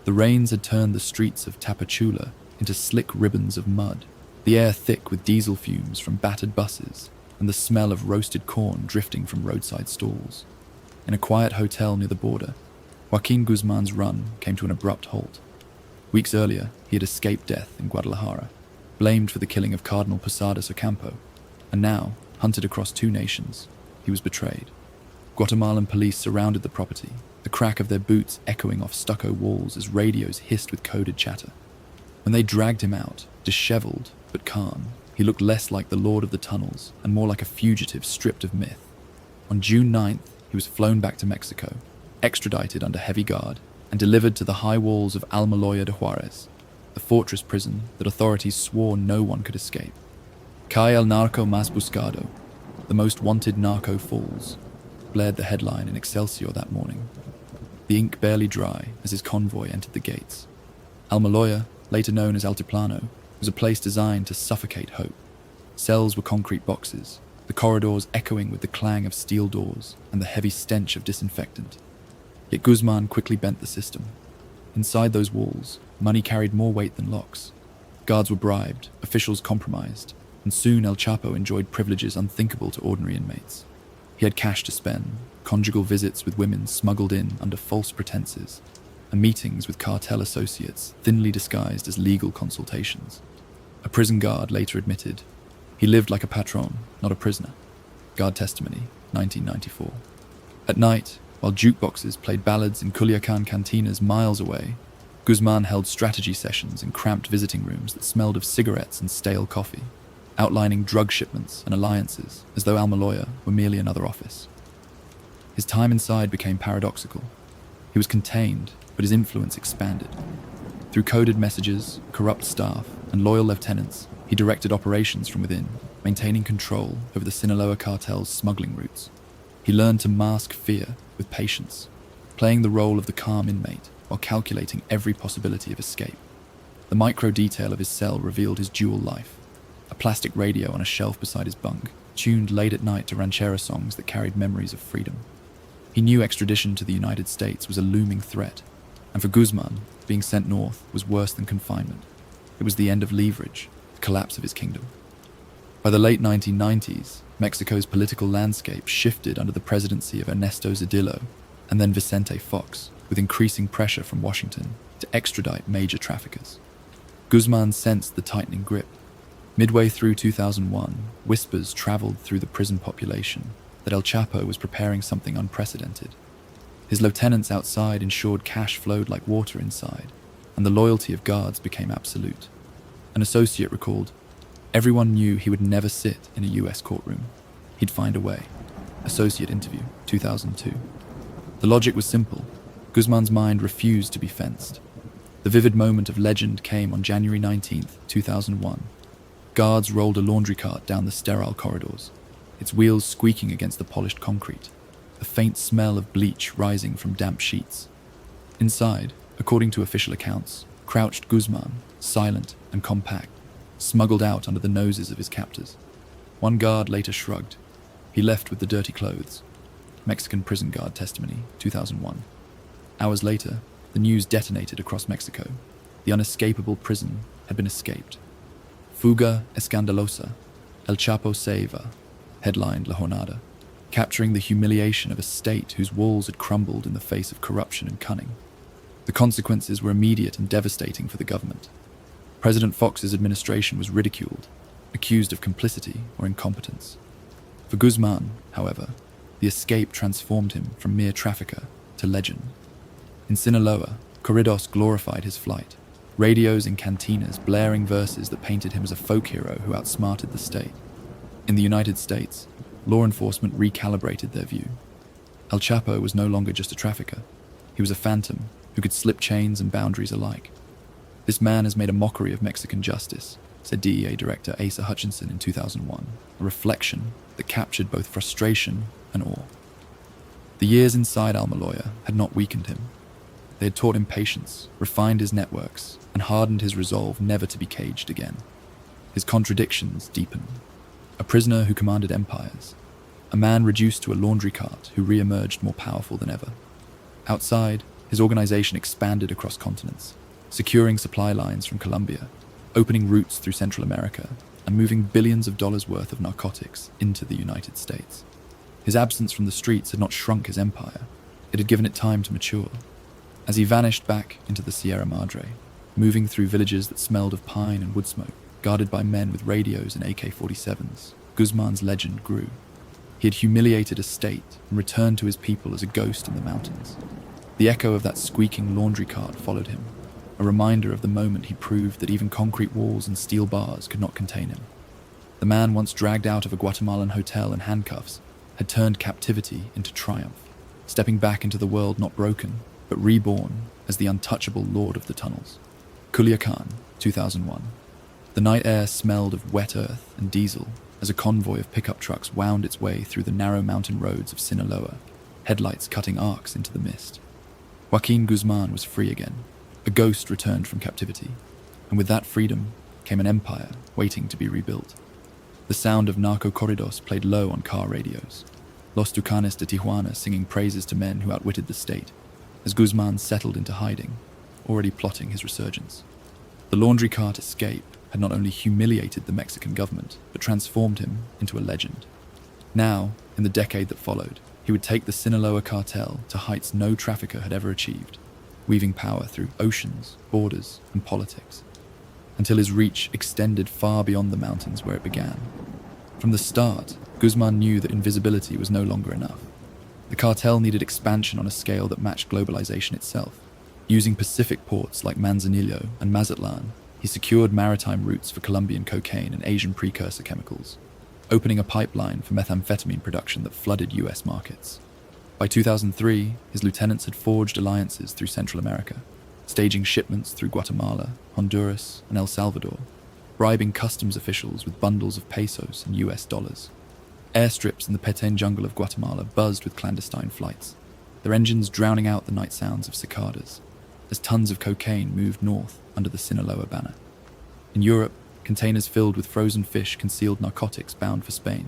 The rains had turned the streets of Tapachula into slick ribbons of mud, the air thick with diesel fumes from battered buses and the smell of roasted corn drifting from roadside stalls. In a quiet hotel near the border, Joaquin Guzmán's run came to an abrupt halt. Weeks earlier, he had escaped death in Guadalajara, blamed for the killing of Cardinal Posadas Ocampo, and now, hunted across two nations, he was betrayed. Guatemalan police surrounded the property, the crack of their boots echoing off stucco walls as radios hissed with coded chatter. When they dragged him out, disheveled but calm, he looked less like the Lord of the Tunnels and more like a fugitive stripped of myth. On June 9th, he was flown back to Mexico, extradited under heavy guard, and delivered to the high walls of Almoloya de Juarez, the fortress prison that authorities swore no one could escape. Cae el narco más buscado, the most wanted narco falls, blared the headline in Excelsior that morning. The ink barely dry as his convoy entered the gates. Almoloya, later known as Altiplano, was a place designed to suffocate hope. Cells were concrete boxes, the corridors echoing with the clang of steel doors and the heavy stench of disinfectant. Yet Guzmán quickly bent the system. Inside those walls, money carried more weight than locks. Guards were bribed, officials compromised, and soon El Chapo enjoyed privileges unthinkable to ordinary inmates. He had cash to spend, conjugal visits with women smuggled in under false pretenses, and meetings with cartel associates thinly disguised as legal consultations. A prison guard later admitted, "He lived like a patron, not a prisoner." Guard testimony, 1994. At night, while jukeboxes played ballads in Culiacan cantinas miles away, Guzmán held strategy sessions in cramped visiting rooms that smelled of cigarettes and stale coffee, outlining drug shipments and alliances as though Almoloya were merely another office. His time inside became paradoxical. He was contained, but his influence expanded. Through coded messages, corrupt staff, and loyal lieutenants, he directed operations from within, maintaining control over the Sinaloa cartel's smuggling routes. He learned to mask fear with patience, playing the role of the calm inmate while calculating every possibility of escape. The micro detail of his cell revealed his dual life: a plastic radio on a shelf beside his bunk, tuned late at night to ranchera songs that carried memories of freedom. He knew extradition to the United States was a looming threat, and for Guzmán, being sent north was worse than confinement. It was the end of leverage, the collapse of his kingdom. By the late 1990s, Mexico's political landscape shifted under the presidency of Ernesto Zedillo and then Vicente Fox, with increasing pressure from Washington to extradite major traffickers. Guzmán sensed the tightening grip. Midway through 2001, whispers traveled through the prison population that El Chapo was preparing something unprecedented. His lieutenants outside ensured cash flowed like water inside, and the loyalty of guards became absolute. An associate recalled, "Everyone knew he would never sit in a US courtroom. He'd find a way." Associate interview, 2002. The logic was simple. Guzmán's mind refused to be fenced. The vivid moment of legend came on January 19th, 2001. Guards rolled a laundry cart down the sterile corridors, its wheels squeaking against the polished concrete, a faint smell of bleach rising from damp sheets. Inside, according to official accounts, crouched Guzmán, silent and compact, smuggled out under the noses of his captors. One guard later shrugged. He left with the dirty clothes. Mexican prison guard testimony, 2001. Hours later, the news detonated across Mexico. The unescapable prison had been escaped. Fuga escandalosa, El Chapo se va, headlined La Jornada, capturing the humiliation of a state whose walls had crumbled in the face of corruption and cunning. The consequences were immediate and devastating for the government. President Fox's administration was ridiculed, accused of complicity or incompetence. For Guzmán, however, the escape transformed him from mere trafficker to legend. In Sinaloa, corridos glorified his flight, radios in cantinas blaring verses that painted him as a folk hero who outsmarted the state. In the United States, law enforcement recalibrated their view. El Chapo was no longer just a trafficker. He was a phantom who could slip chains and boundaries alike. "This man has made a mockery of Mexican justice," said DEA Director Asa Hutchinson in 2001, a reflection that captured both frustration and awe. The years inside Almoloya had not weakened him. They had taught him patience, refined his networks, and hardened his resolve never to be caged again. His contradictions deepened. A prisoner who commanded empires, a man reduced to a laundry cart who re-emerged more powerful than ever. Outside, his organization expanded across continents, securing supply lines from Colombia, opening routes through Central America, and moving billions of dollars worth of narcotics into the United States. His absence from the streets had not shrunk his empire, it had given it time to mature. As he vanished back into the Sierra Madre, moving through villages that smelled of pine and wood smoke, guarded by men with radios and AK-47s, Guzmán's legend grew. He had humiliated a state and returned to his people as a ghost in the mountains. The echo of that squeaking laundry cart followed him, a reminder of the moment he proved that even concrete walls and steel bars could not contain him. The man once dragged out of a Guatemalan hotel in handcuffs had turned captivity into triumph, stepping back into the world not broken, but reborn as the untouchable lord of the tunnels. Culiacan, 2001. The night air smelled of wet earth and diesel as a convoy of pickup trucks wound its way through the narrow mountain roads of Sinaloa, headlights cutting arcs into the mist. Joaquin Guzmán was free again, a ghost returned from captivity, and with that freedom came an empire waiting to be rebuilt. The sound of narco corridos played low on car radios, Los Tucanes de Tijuana singing praises to men who outwitted the state, as Guzmán settled into hiding, already plotting his resurgence. The laundry cart escape had not only humiliated the Mexican government, but transformed him into a legend. Now, in the decade that followed, he would take the Sinaloa cartel to heights no trafficker had ever achieved, weaving power through oceans, borders, and politics, until his reach extended far beyond the mountains where it began. From the start, Guzmán knew that invisibility was no longer enough. The cartel needed expansion on a scale that matched globalization itself. Using Pacific ports like Manzanillo and Mazatlan, he secured maritime routes for Colombian cocaine and Asian precursor chemicals, opening a pipeline for methamphetamine production that flooded US markets. By 2003, his lieutenants had forged alliances through Central America, staging shipments through Guatemala, Honduras, and El Salvador, bribing customs officials with bundles of pesos and US dollars. Airstrips in the Petén jungle of Guatemala buzzed with clandestine flights, their engines drowning out the night sounds of cicadas, as tons of cocaine moved north under the Sinaloa banner. In Europe, containers filled with frozen fish concealed narcotics bound for Spain,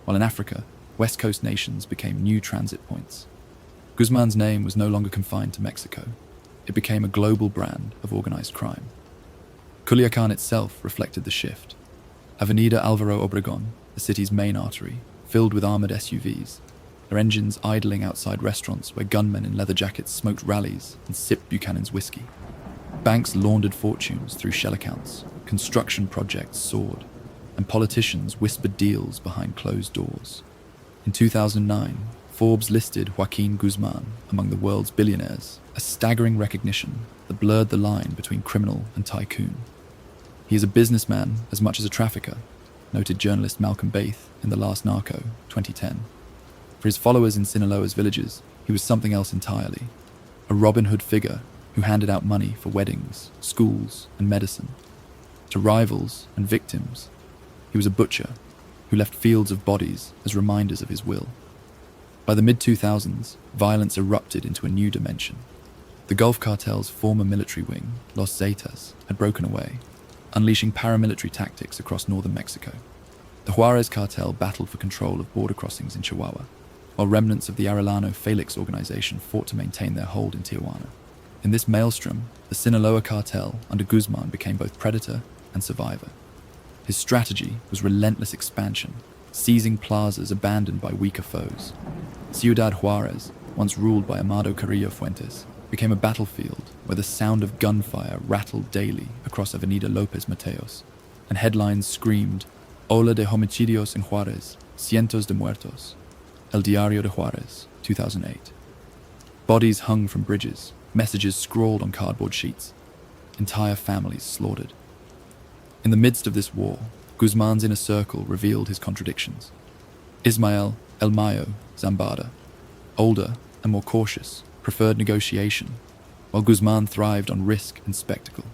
while in Africa, West Coast nations became new transit points. Guzmán's name was no longer confined to Mexico. It became a global brand of organized crime. Culiacán itself reflected the shift. Avenida Álvaro Obregón, the city's main artery, filled with armored SUVs, their engines idling outside restaurants where gunmen in leather jackets smoked rallies and sipped Buchanan's whiskey. Banks laundered fortunes through shell accounts, construction projects soared, and politicians whispered deals behind closed doors. In 2009, Forbes listed Joaquín Guzmán among the world's billionaires, a staggering recognition that blurred the line between criminal and tycoon. He is a businessman as much as a trafficker, noted journalist Malcolm Baith in The Last Narco, 2010. For his followers in Sinaloa's villages, he was something else entirely, a Robin Hood figure who handed out money for weddings, schools, and medicine. To rivals and victims, he was a butcher who left fields of bodies as reminders of his will. By the mid-2000s, violence erupted into a new dimension. The Gulf Cartel's former military wing, Los Zetas, had broken away, unleashing paramilitary tactics across northern Mexico. The Juarez cartel battled for control of border crossings in Chihuahua, while remnants of the Arellano Felix organization fought to maintain their hold in Tijuana. In this maelstrom, the Sinaloa cartel under Guzmán became both predator and survivor. His strategy was relentless expansion, seizing plazas abandoned by weaker foes. Ciudad Juarez, once ruled by Amado Carrillo Fuentes, became a battlefield where the sound of gunfire rattled daily across Avenida López Mateos, and headlines screamed, "Ola de homicidios en Juárez, cientos de muertos." El Diario de Juárez, 2008. Bodies hung from bridges, messages scrawled on cardboard sheets, entire families slaughtered. In the midst of this war, Guzmán's inner circle revealed his contradictions. Ismael El Mayo Zambada, older and more cautious, preferred negotiation, while Guzmán thrived on risk and spectacle.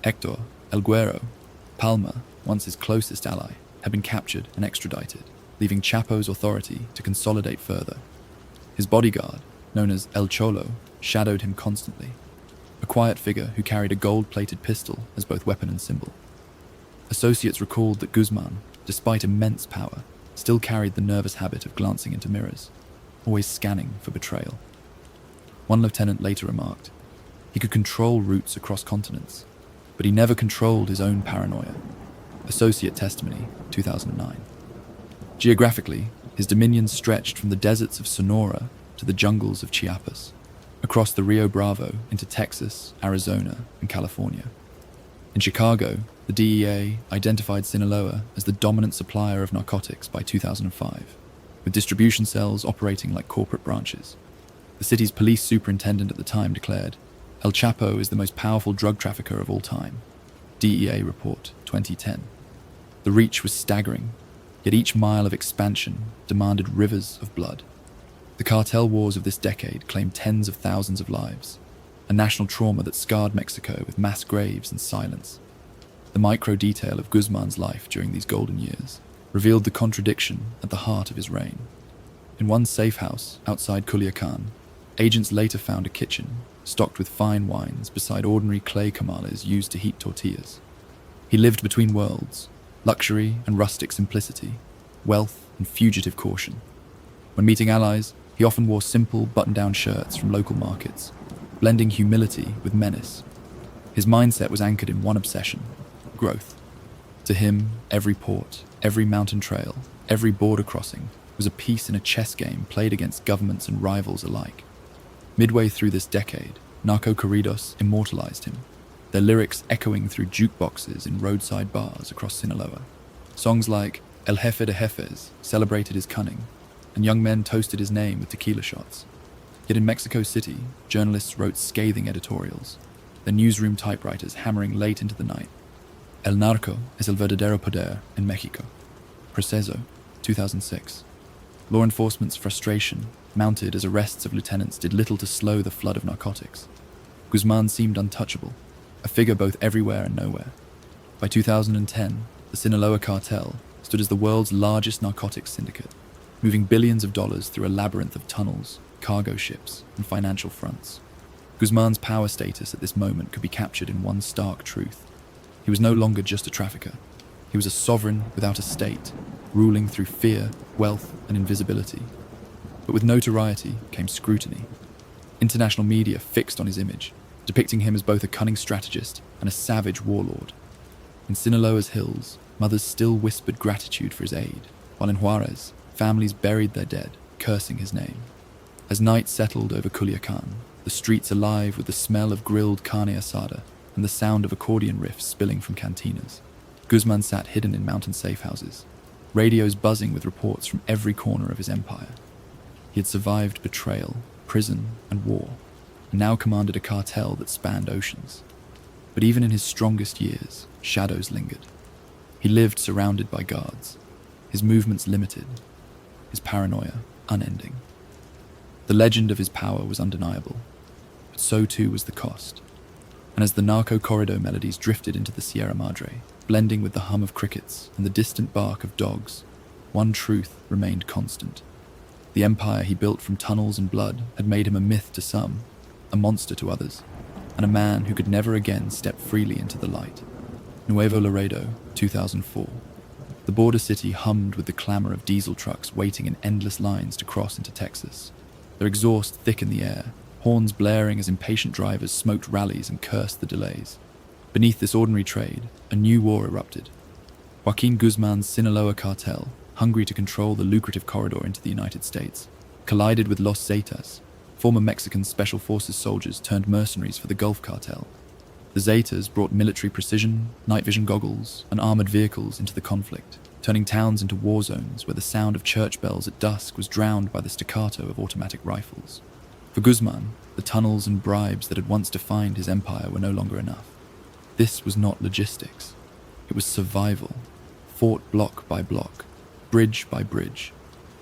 Héctor El Güero Palma, once his closest ally, had been captured and extradited, leaving Chapo's authority to consolidate further. His bodyguard, known as El Cholo, shadowed him constantly, a quiet figure who carried a gold-plated pistol as both weapon and symbol. Associates recalled that Guzmán, despite immense power, still carried the nervous habit of glancing into mirrors, always scanning for betrayal. One lieutenant later remarked, he could control routes across continents, but he never controlled his own paranoia. Associate testimony, 2009. Geographically, his dominions stretched from the deserts of Sonora to the jungles of Chiapas, across the Rio Bravo into Texas, Arizona, and California. In Chicago, the DEA identified Sinaloa as the dominant supplier of narcotics by 2005, with distribution cells operating like corporate branches. The city's police superintendent at the time declared, "El Chapo is the most powerful drug trafficker of all time." DEA report, 2010. The reach was staggering, yet each mile of expansion demanded rivers of blood. The cartel wars of this decade claimed tens of thousands of lives, a national trauma that scarred Mexico with mass graves and silence. The micro-detail of Guzmán's life during these golden years revealed the contradiction at the heart of his reign. In one safe house outside Culiacán, agents later found a kitchen stocked with fine wines beside ordinary clay camales used to heat tortillas. He lived between worlds, luxury and rustic simplicity, wealth and fugitive caution. When meeting allies, he often wore simple button-down shirts from local markets, blending humility with menace. His mindset was anchored in one obsession: growth. To him, every port, every mountain trail, every border crossing was a piece in a chess game played against governments and rivals alike. Midway through this decade, narco corridos immortalized him, their lyrics echoing through jukeboxes in roadside bars across Sinaloa. Songs like El Jefe de Jefes celebrated his cunning, and young men toasted his name with tequila shots. Yet in Mexico City, journalists wrote scathing editorials, their newsroom typewriters hammering late into the night. El narco es el verdadero poder en Mexico. Proceso, 2006. Law enforcement's frustration mounted as arrests of lieutenants did little to slow the flood of narcotics. Guzmán seemed untouchable, a figure both everywhere and nowhere. By 2010, the Sinaloa cartel stood as the world's largest narcotics syndicate, moving billions of dollars through a labyrinth of tunnels, cargo ships, and financial fronts. Guzmán's power status at this moment could be captured in one stark truth. He was no longer just a trafficker. He was a sovereign without a state, ruling through fear, wealth, and invisibility. But with notoriety came scrutiny. International media fixed on his image, depicting him as both a cunning strategist and a savage warlord. In Sinaloa's hills, mothers still whispered gratitude for his aid, while in Juarez, families buried their dead, cursing his name. As night settled over Culiacán, the streets alive with the smell of grilled carne asada and the sound of accordion riffs spilling from cantinas, Guzmán sat hidden in mountain safe houses, radios buzzing with reports from every corner of his empire. He had survived betrayal, prison, and war, and now commanded a cartel that spanned oceans. But even in his strongest years, shadows lingered. He lived surrounded by guards, his movements limited, his paranoia unending. The legend of his power was undeniable, but so too was the cost. And as the narco corrido melodies drifted into the Sierra Madre, blending with the hum of crickets and the distant bark of dogs, one truth remained constant. The empire he built from tunnels and blood had made him a myth to some, a monster to others, and a man who could never again step freely into the light. Nuevo Laredo, 2004. The border city hummed with the clamor of diesel trucks waiting in endless lines to cross into Texas, their exhaust thick in the air, horns blaring as impatient drivers smoked rallies and cursed the delays. Beneath this ordinary trade, a new war erupted. Joaquin Guzmán's Sinaloa cartel, hungry to control the lucrative corridor into the United States, collided with Los Zetas, former Mexican Special Forces soldiers turned mercenaries for the Gulf cartel. The Zetas brought military precision, night vision goggles, and armored vehicles into the conflict, turning towns into war zones where the sound of church bells at dusk was drowned by the staccato of automatic rifles. For Guzmán, the tunnels and bribes that had once defined his empire were no longer enough. This was not logistics. It was survival, fought block by block, bridge by bridge,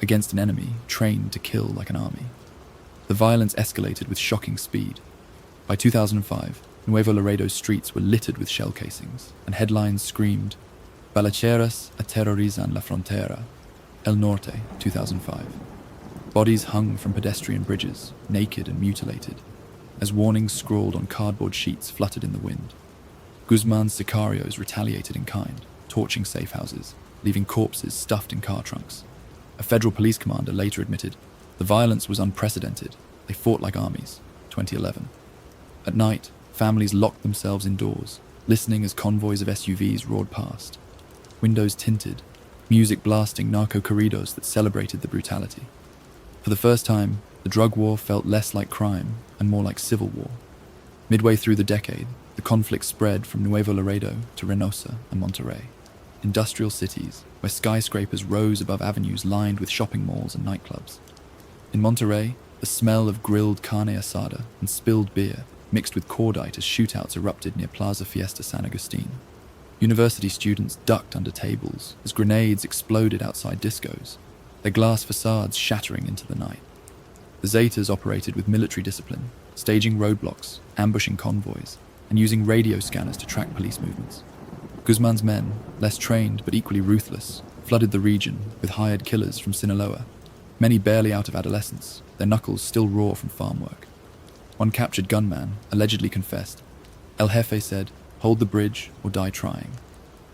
against an enemy trained to kill like an army. The violence escalated with shocking speed. By 2005, Nuevo Laredo's streets were littered with shell casings, and headlines screamed, "Balacheras aterrorizan la frontera, El Norte, 2005. Bodies hung from pedestrian bridges, naked and mutilated, as warnings scrawled on cardboard sheets fluttered in the wind. Guzmán's sicarios retaliated in kind, torching safe houses, leaving corpses stuffed in car trunks. A federal police commander later admitted, "The violence was unprecedented. They fought like armies," 2011. At night, families locked themselves indoors, listening as convoys of SUVs roared past. Windows tinted, music blasting narco corridos that celebrated the brutality. For the first time, the drug war felt less like crime and more like civil war. Midway through the decade, the conflict spread from Nuevo Laredo to Reynosa and Monterrey, industrial cities where skyscrapers rose above avenues lined with shopping malls and nightclubs. In Monterrey, the smell of grilled carne asada and spilled beer mixed with cordite as shootouts erupted near Plaza Fiesta San Agustin. University students ducked under tables as grenades exploded outside discos, their glass facades shattering into the night. The Zetas operated with military discipline, staging roadblocks, ambushing convoys, and using radio scanners to track police movements. Guzmán's men, less trained but equally ruthless, flooded the region with hired killers from Sinaloa, many barely out of adolescence, their knuckles still raw from farm work. One captured gunman allegedly confessed, "El Jefe said, hold the bridge or die trying."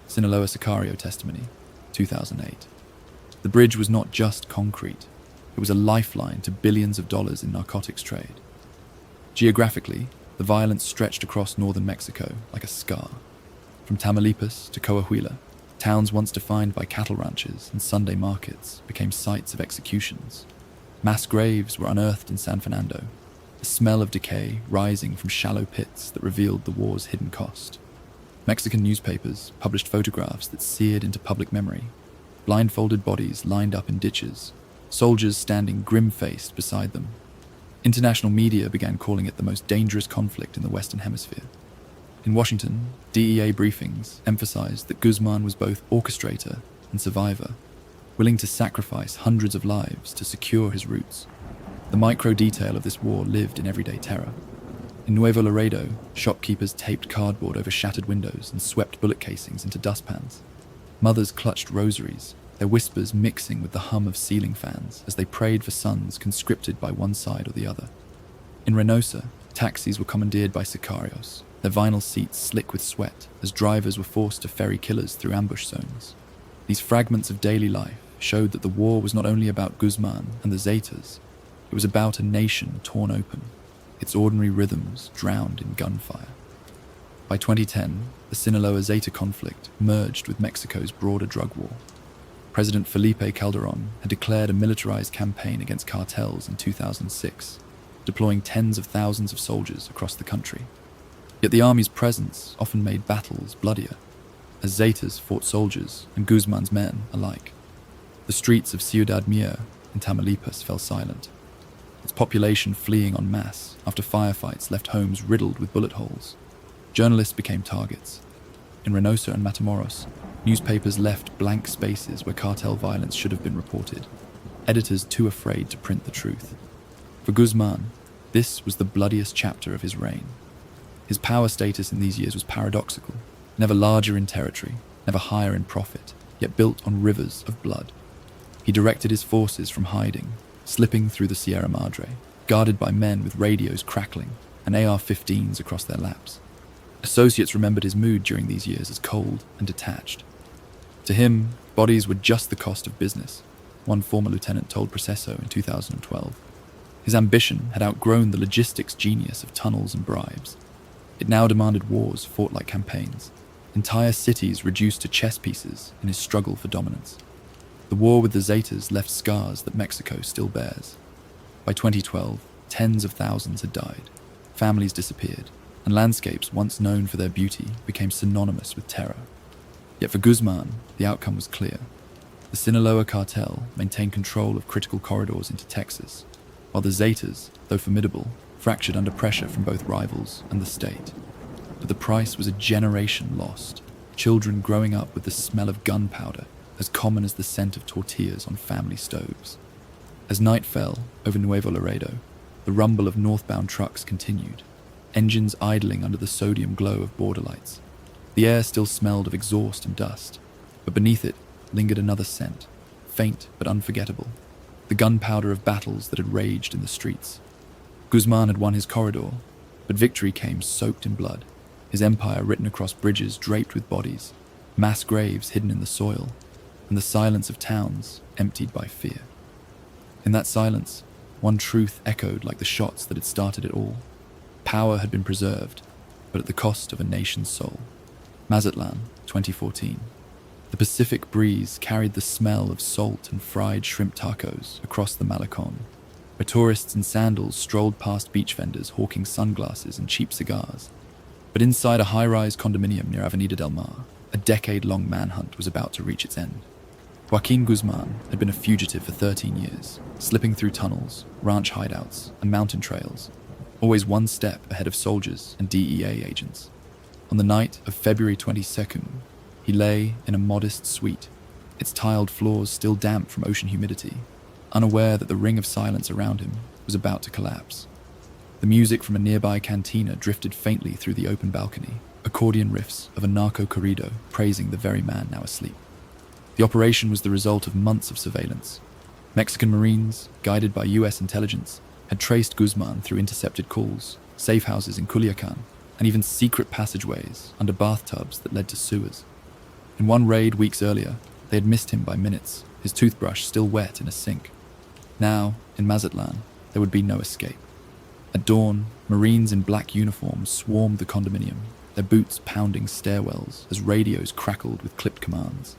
Sinaloa Sicario testimony, 2008. The bridge was not just concrete. It was a lifeline to billions of dollars in narcotics trade. Geographically, the violence stretched across northern Mexico like a scar. From Tamaulipas to Coahuila, towns once defined by cattle ranches and Sunday markets became sites of executions. Mass graves were unearthed in San Fernando, the smell of decay rising from shallow pits that revealed the war's hidden cost. Mexican newspapers published photographs that seared into public memory, blindfolded bodies lined up in ditches, soldiers standing grim-faced beside them. International media began calling it the most dangerous conflict in the Western Hemisphere. In Washington, DEA briefings emphasized that Guzmán was both orchestrator and survivor, willing to sacrifice hundreds of lives to secure his roots. The micro-detail of this war lived in everyday terror. In Nuevo Laredo, shopkeepers taped cardboard over shattered windows and swept bullet casings into dustpans. Mothers clutched rosaries, their whispers mixing with the hum of ceiling fans as they prayed for sons conscripted by one side or the other. In Reynosa, taxis were commandeered by sicarios, their vinyl seats slick with sweat as drivers were forced to ferry killers through ambush zones. These fragments of daily life showed that the war was not only about Guzmán and the Zetas, it was about a nation torn open, its ordinary rhythms drowned in gunfire. By 2010, the Sinaloa Zeta conflict merged with Mexico's broader drug war. President Felipe Calderón had declared a militarized campaign against cartels in 2006, deploying tens of thousands of soldiers across the country. Yet the army's presence often made battles bloodier, as Zetas fought soldiers and Guzmán's men alike. The streets of Ciudad Mier in Tamaulipas fell silent, its population fleeing en masse after firefights left homes riddled with bullet holes. Journalists became targets. In Reynosa and Matamoros, newspapers left blank spaces where cartel violence should have been reported, editors too afraid to print the truth. For Guzmán, this was the bloodiest chapter of his reign. His power status in these years was paradoxical, never larger in territory, never higher in profit, yet built on rivers of blood. He directed his forces from hiding, slipping through the Sierra Madre, guarded by men with radios crackling and AR-15s across their laps. Associates remembered his mood during these years as cold and detached. To him, bodies were just the cost of business, one former lieutenant told Proceso in 2012. His ambition had outgrown the logistics genius of tunnels and bribes. It now demanded wars fought like campaigns, entire cities reduced to chess pieces in his struggle for dominance. The war with the Zetas left scars that Mexico still bears. By 2012, tens of thousands had died, families disappeared, and landscapes once known for their beauty became synonymous with terror. Yet for Guzmán, the outcome was clear. The Sinaloa cartel maintained control of critical corridors into Texas, while the Zetas, though formidable, fractured under pressure from both rivals and the state. But the price was a generation lost, children growing up with the smell of gunpowder as common as the scent of tortillas on family stoves. As night fell over Nuevo Laredo, the rumble of northbound trucks continued, engines idling under the sodium glow of border lights. The air still smelled of exhaust and dust, but beneath it lingered another scent, faint but unforgettable, the gunpowder of battles that had raged in the streets. Guzmán had won his corridor, but victory came soaked in blood, his empire written across bridges draped with bodies, mass graves hidden in the soil, and the silence of towns emptied by fear. In that silence, one truth echoed like the shots that had started it all. Power had been preserved, but at the cost of a nation's soul. Mazatlan, 2014. The Pacific breeze carried the smell of salt and fried shrimp tacos across the Malecon, where tourists in sandals strolled past beach vendors hawking sunglasses and cheap cigars. But inside a high-rise condominium near Avenida del Mar, a decade-long manhunt was about to reach its end. Joaquin Guzmán had been a fugitive for 13 years, slipping through tunnels, ranch hideouts, and mountain trails, always one step ahead of soldiers and DEA agents. On the night of February 22nd, he lay in a modest suite, its tiled floors still damp from ocean humidity, unaware that the ring of silence around him was about to collapse. The music from a nearby cantina drifted faintly through the open balcony, accordion riffs of a narco corrido praising the very man now asleep. The operation was the result of months of surveillance. Mexican Marines, guided by US intelligence, had traced Guzmán through intercepted calls, safe houses in Culiacan, and even secret passageways under bathtubs that led to sewers. In one raid weeks earlier, they had missed him by minutes, his toothbrush still wet in a sink. Now, in Mazatlan, there would be no escape. At dawn, Marines in black uniforms swarmed the condominium, their boots pounding stairwells as radios crackled with clipped commands.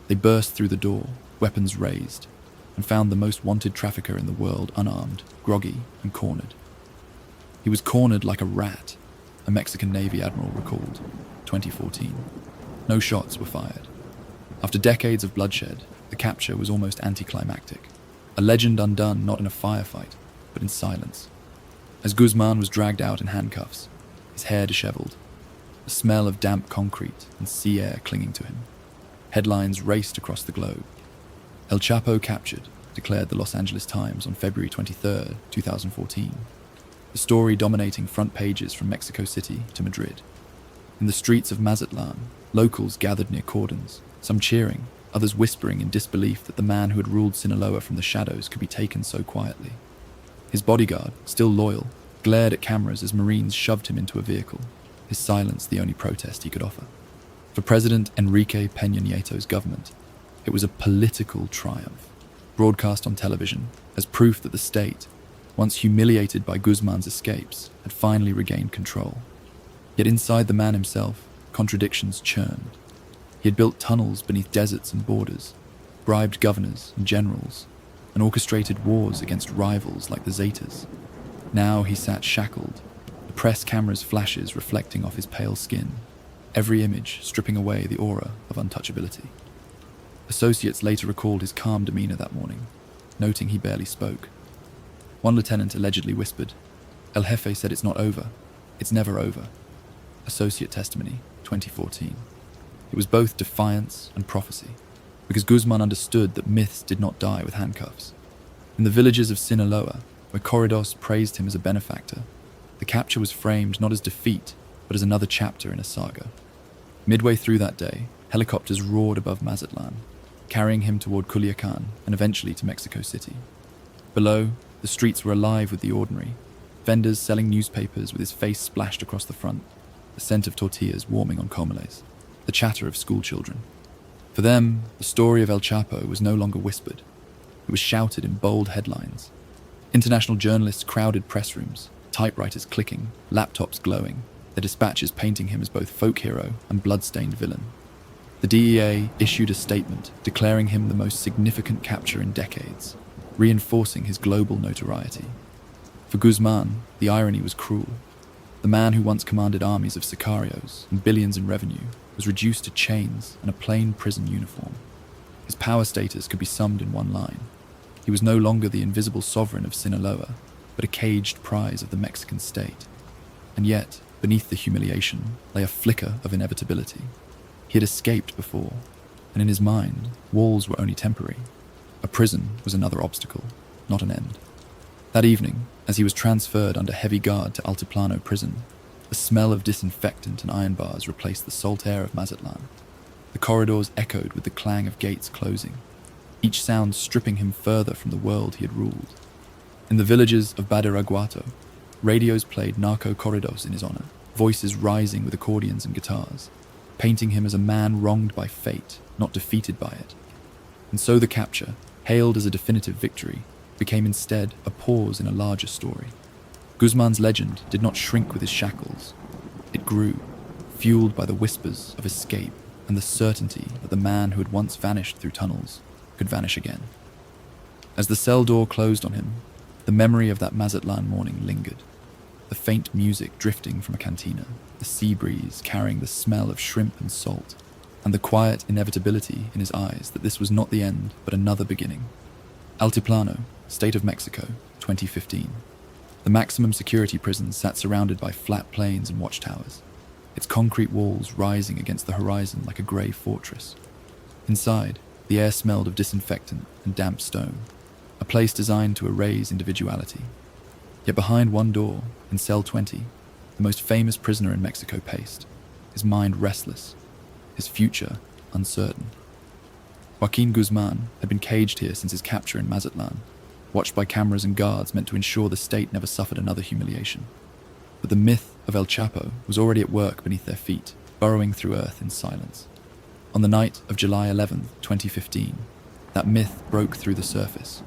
They burst through the door, weapons raised, and found the most wanted trafficker in the world unarmed, groggy, and cornered. He was cornered like a rat, a Mexican Navy admiral recalled, 2014. No shots were fired. After decades of bloodshed, the capture was almost anticlimactic. A legend undone not in a firefight, but in silence. As Guzmán was dragged out in handcuffs, his hair disheveled, the smell of damp concrete and sea air clinging to him. Headlines raced across the globe. El Chapo captured, declared the Los Angeles Times on February 23, 2014. The story dominating front pages from Mexico City to Madrid. In the streets of Mazatlan, locals gathered near cordons, some cheering, others whispering in disbelief that the man who had ruled Sinaloa from the shadows could be taken so quietly. His bodyguard, still loyal, glared at cameras as Marines shoved him into a vehicle, his silence the only protest he could offer. For President Enrique Peña Nieto's government, it was a political triumph, broadcast on television as proof that the state, once humiliated by Guzmán's escapes, had finally regained control. Yet inside the man himself, contradictions churned. He had built tunnels beneath deserts and borders, bribed governors and generals, and orchestrated wars against rivals like the Zetas. Now he sat shackled, the press camera's flashes reflecting off his pale skin, every image stripping away the aura of untouchability. Associates later recalled his calm demeanor that morning, noting he barely spoke. One lieutenant allegedly whispered, "El Jefe said it's not over. It's never over." Associate testimony, 2014. It was both defiance and prophecy, because Guzmán understood that myths did not die with handcuffs. In the villages of Sinaloa, where Corridos praised him as a benefactor, the capture was framed not as defeat, but as another chapter in a saga. Midway through that day, helicopters roared above Mazatlan, carrying him toward Culiacán and eventually to Mexico City. Below, the streets were alive with the ordinary, vendors selling newspapers with his face splashed across the front, the scent of tortillas warming on comoles, the chatter of schoolchildren. For them, the story of El Chapo was no longer whispered. It was shouted in bold headlines. International journalists crowded press rooms, typewriters clicking, laptops glowing, their dispatches painting him as both folk hero and blood-stained villain. The DEA issued a statement declaring him the most significant capture in decades, reinforcing his global notoriety. For Guzmán, the irony was cruel. The man who once commanded armies of sicarios and billions in revenue was reduced to chains and a plain prison uniform. His power status could be summed in one line. He was no longer the invisible sovereign of Sinaloa, but a caged prize of the Mexican state. And yet, beneath the humiliation, lay a flicker of inevitability. He had escaped before, and in his mind, walls were only temporary. A prison was another obstacle, not an end. That evening, as he was transferred under heavy guard to Altiplano prison, the smell of disinfectant and iron bars replaced the salt air of Mazatlan. The corridors echoed with the clang of gates closing, each sound stripping him further from the world he had ruled. In the villages of Badiraguato, radios played narco corridos in his honor, voices rising with accordions and guitars, painting him as a man wronged by fate, not defeated by it. And so the capture, hailed as a definitive victory, became instead a pause in a larger story. Guzmán's legend did not shrink with his shackles. It grew, fueled by the whispers of escape and the certainty that the man who had once vanished through tunnels could vanish again. As the cell door closed on him, the memory of that Mazatlan morning lingered. The faint music drifting from a cantina, the sea breeze carrying the smell of shrimp and salt, and the quiet inevitability in his eyes that this was not the end but another beginning. Altiplano, State of Mexico, 2015. The maximum security prison sat surrounded by flat plains and watchtowers, its concrete walls rising against the horizon like a grey fortress. Inside, the air smelled of disinfectant and damp stone, a place designed to erase individuality. Yet behind one door, in cell 20, the most famous prisoner in Mexico paced, his mind restless, his future uncertain. Joaquin Guzmán had been caged here since his capture in Mazatlan, watched by cameras and guards meant to ensure the state never suffered another humiliation. But the myth of El Chapo was already at work beneath their feet, burrowing through earth in silence. On the night of July 11, 2015, that myth broke through the surface.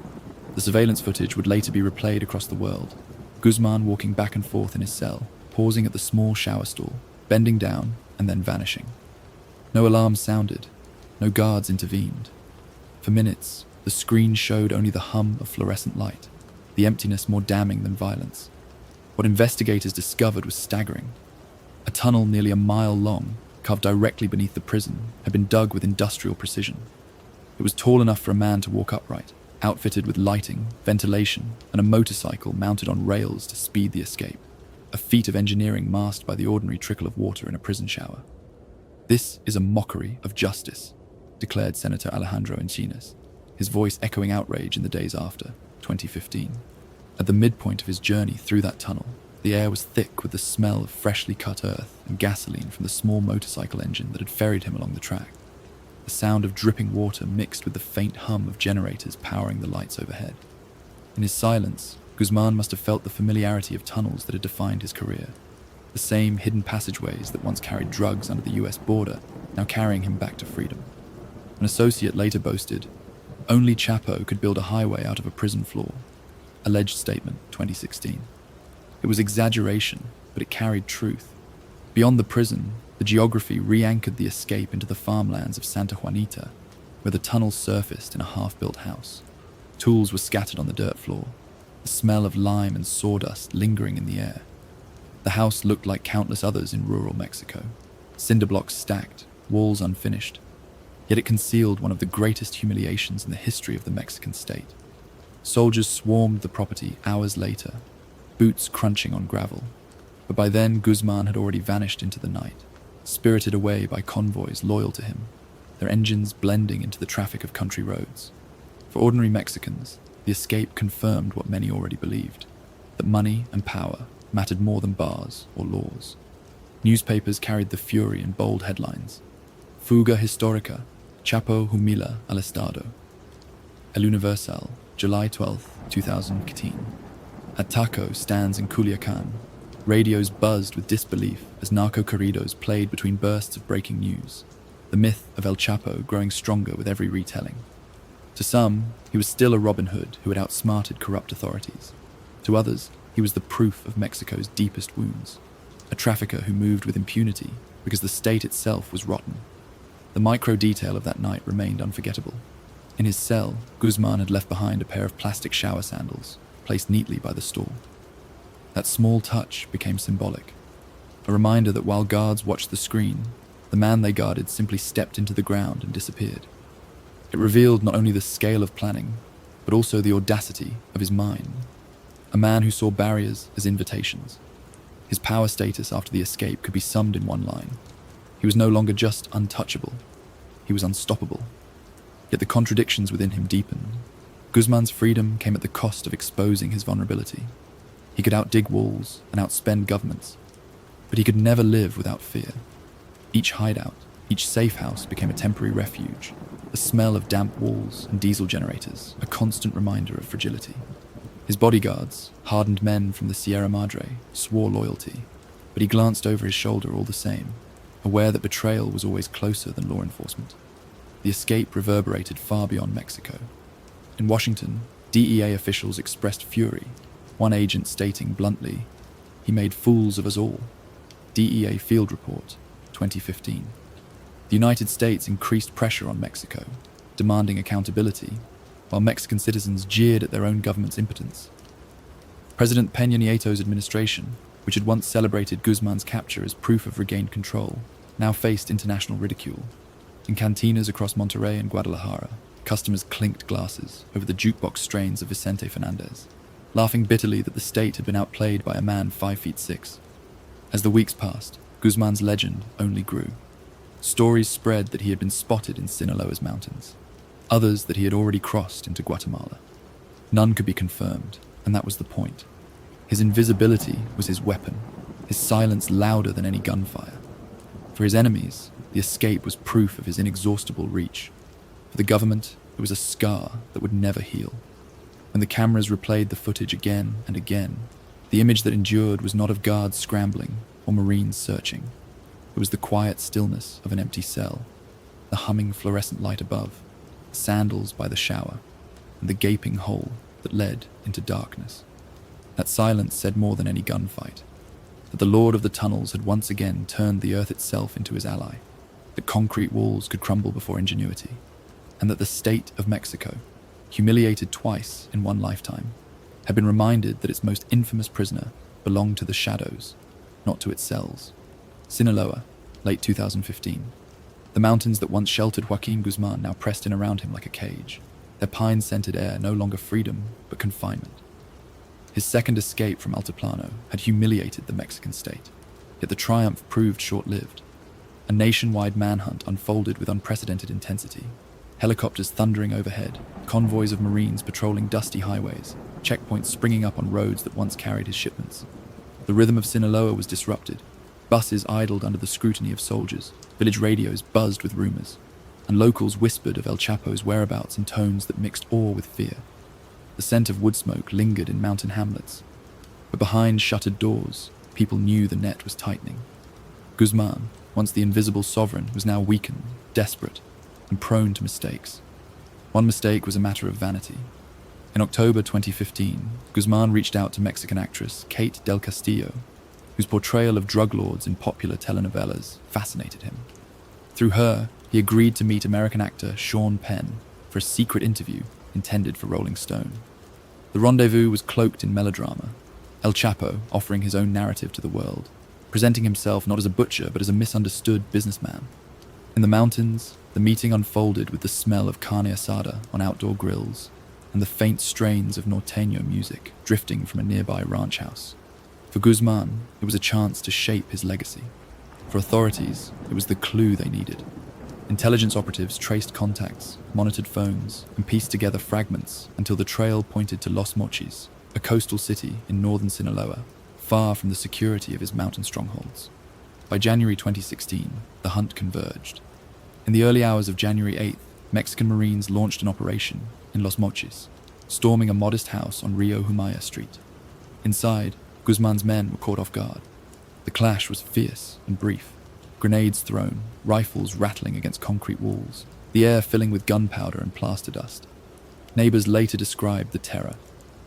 The surveillance footage would later be replayed across the world. Guzmán walking back and forth in his cell, pausing at the small shower stall, bending down and then vanishing. No alarms sounded. No guards intervened. For minutes, the screen showed only the hum of fluorescent light, the emptiness more damning than violence. What investigators discovered was staggering. A tunnel nearly a mile long, carved directly beneath the prison, had been dug with industrial precision. It was tall enough for a man to walk upright, outfitted with lighting, ventilation, and a motorcycle mounted on rails to speed the escape, a feat of engineering masked by the ordinary trickle of water in a prison shower. "This is a mockery of justice," declared Senator Alejandro Encinas, his voice echoing outrage in the days after, 2015. At the midpoint of his journey through that tunnel, the air was thick with the smell of freshly cut earth and gasoline from the small motorcycle engine that had ferried him along the track. The sound of dripping water mixed with the faint hum of generators powering the lights overhead. In his silence, Guzmán must have felt the familiarity of tunnels that had defined his career. The same hidden passageways that once carried drugs under the US border, now carrying him back to freedom. An associate later boasted, "Only Chapo could build a highway out of a prison floor." Alleged statement, 2016. It was exaggeration, but it carried truth. Beyond the prison, the geography re-anchored the escape into the farmlands of Santa Juanita, where the tunnel surfaced in a half-built house. Tools were scattered on the dirt floor, the smell of lime and sawdust lingering in the air. The house looked like countless others in rural Mexico, cinder blocks stacked, walls unfinished. Yet it concealed one of the greatest humiliations in the history of the Mexican state. Soldiers swarmed the property hours later, boots crunching on gravel. But by then, Guzmán had already vanished into the night, spirited away by convoys loyal to him, their engines blending into the traffic of country roads. For ordinary Mexicans, the escape confirmed what many already believed, that money and power mattered more than bars or laws. Newspapers carried the fury in bold headlines. Fuga histórica, Chapo humilla al Estado. El Universal, July 12, 2015. Ataco stands in Culiacán. Radios buzzed with disbelief as narco-corridos played between bursts of breaking news, the myth of El Chapo growing stronger with every retelling. To some, he was still a Robin Hood who had outsmarted corrupt authorities. To others, he was the proof of Mexico's deepest wounds, a trafficker who moved with impunity because the state itself was rotten. The micro-detail of that night remained unforgettable. In his cell, Guzmán had left behind a pair of plastic shower sandals, placed neatly by the stall. That small touch became symbolic, a reminder that while guards watched the screen, the man they guarded simply stepped into the ground and disappeared. It revealed not only the scale of planning, but also the audacity of his mind. A man who saw barriers as invitations. His power status after the escape could be summed in one line. He was no longer just untouchable, he was unstoppable. Yet the contradictions within him deepened. Guzmán's freedom came at the cost of exposing his vulnerability. He could outdig walls and outspend governments, but he could never live without fear. Each hideout, each safe house became a temporary refuge, the smell of damp walls and diesel generators, a constant reminder of fragility. His bodyguards, hardened men from the Sierra Madre, swore loyalty, but he glanced over his shoulder all the same, aware that betrayal was always closer than law enforcement. The escape reverberated far beyond Mexico. In Washington, DEA officials expressed fury, one agent stating bluntly, "He made fools of us all." DEA Field Report, 2015. The United States increased pressure on Mexico, demanding accountability, while Mexican citizens jeered at their own government's impotence. President Peña Nieto's administration, which had once celebrated Guzmán's capture as proof of regained control, now faced international ridicule. In cantinas across Monterrey and Guadalajara, customers clinked glasses over the jukebox strains of Vicente Fernandez, laughing bitterly that the state had been outplayed by a man 5'6". As the weeks passed, Guzmán's legend only grew. Stories spread that he had been spotted in Sinaloa's mountains, others that he had already crossed into Guatemala. None could be confirmed, and that was the point. His invisibility was his weapon, his silence louder than any gunfire. For his enemies, the escape was proof of his inexhaustible reach. For the government, it was a scar that would never heal. When the cameras replayed the footage again and again, the image that endured was not of guards scrambling or Marines searching. It was the quiet stillness of an empty cell, the humming fluorescent light above, the sandals by the shower, and the gaping hole that led into darkness. That silence said more than any gunfight, that the Lord of the Tunnels had once again turned the earth itself into his ally, that concrete walls could crumble before ingenuity, and that the state of Mexico, humiliated twice in one lifetime, had been reminded that its most infamous prisoner belonged to the shadows, not to its cells. Sinaloa, late 2015. The mountains that once sheltered Joaquin Guzman now pressed in around him like a cage, their pine-scented air no longer freedom, but confinement. His second escape from Altiplano had humiliated the Mexican state, yet the triumph proved short-lived. A nationwide manhunt unfolded with unprecedented intensity. Helicopters thundering overhead, convoys of Marines patrolling dusty highways, checkpoints springing up on roads that once carried his shipments. The rhythm of Sinaloa was disrupted. Buses idled under the scrutiny of soldiers, village radios buzzed with rumors, and locals whispered of El Chapo's whereabouts in tones that mixed awe with fear. The scent of wood smoke lingered in mountain hamlets, but behind shuttered doors, people knew the net was tightening. Guzman, once the invisible sovereign, was now weakened, desperate, and prone to mistakes. One mistake was a matter of vanity. In October 2015, Guzman reached out to Mexican actress Kate del Castillo, whose portrayal of drug lords in popular telenovelas fascinated him. Through her, he agreed to meet American actor Sean Penn for a secret interview intended for Rolling Stone. The rendezvous was cloaked in melodrama, El Chapo offering his own narrative to the world, presenting himself not as a butcher but as a misunderstood businessman. In the mountains, the meeting unfolded with the smell of carne asada on outdoor grills and the faint strains of norteño music drifting from a nearby ranch house. For Guzman, it was a chance to shape his legacy. For authorities, it was the clue they needed. Intelligence operatives traced contacts, monitored phones, and pieced together fragments until the trail pointed to Los Mochis, a coastal city in northern Sinaloa, far from the security of his mountain strongholds. By January 2016, the hunt converged. In the early hours of January 8th, Mexican Marines launched an operation in Los Mochis, storming a modest house on Rio Humaya Street. Inside, Guzman's men were caught off guard. The clash was fierce and brief. Grenades thrown, rifles rattling against concrete walls, the air filling with gunpowder and plaster dust. Neighbors later described the terror,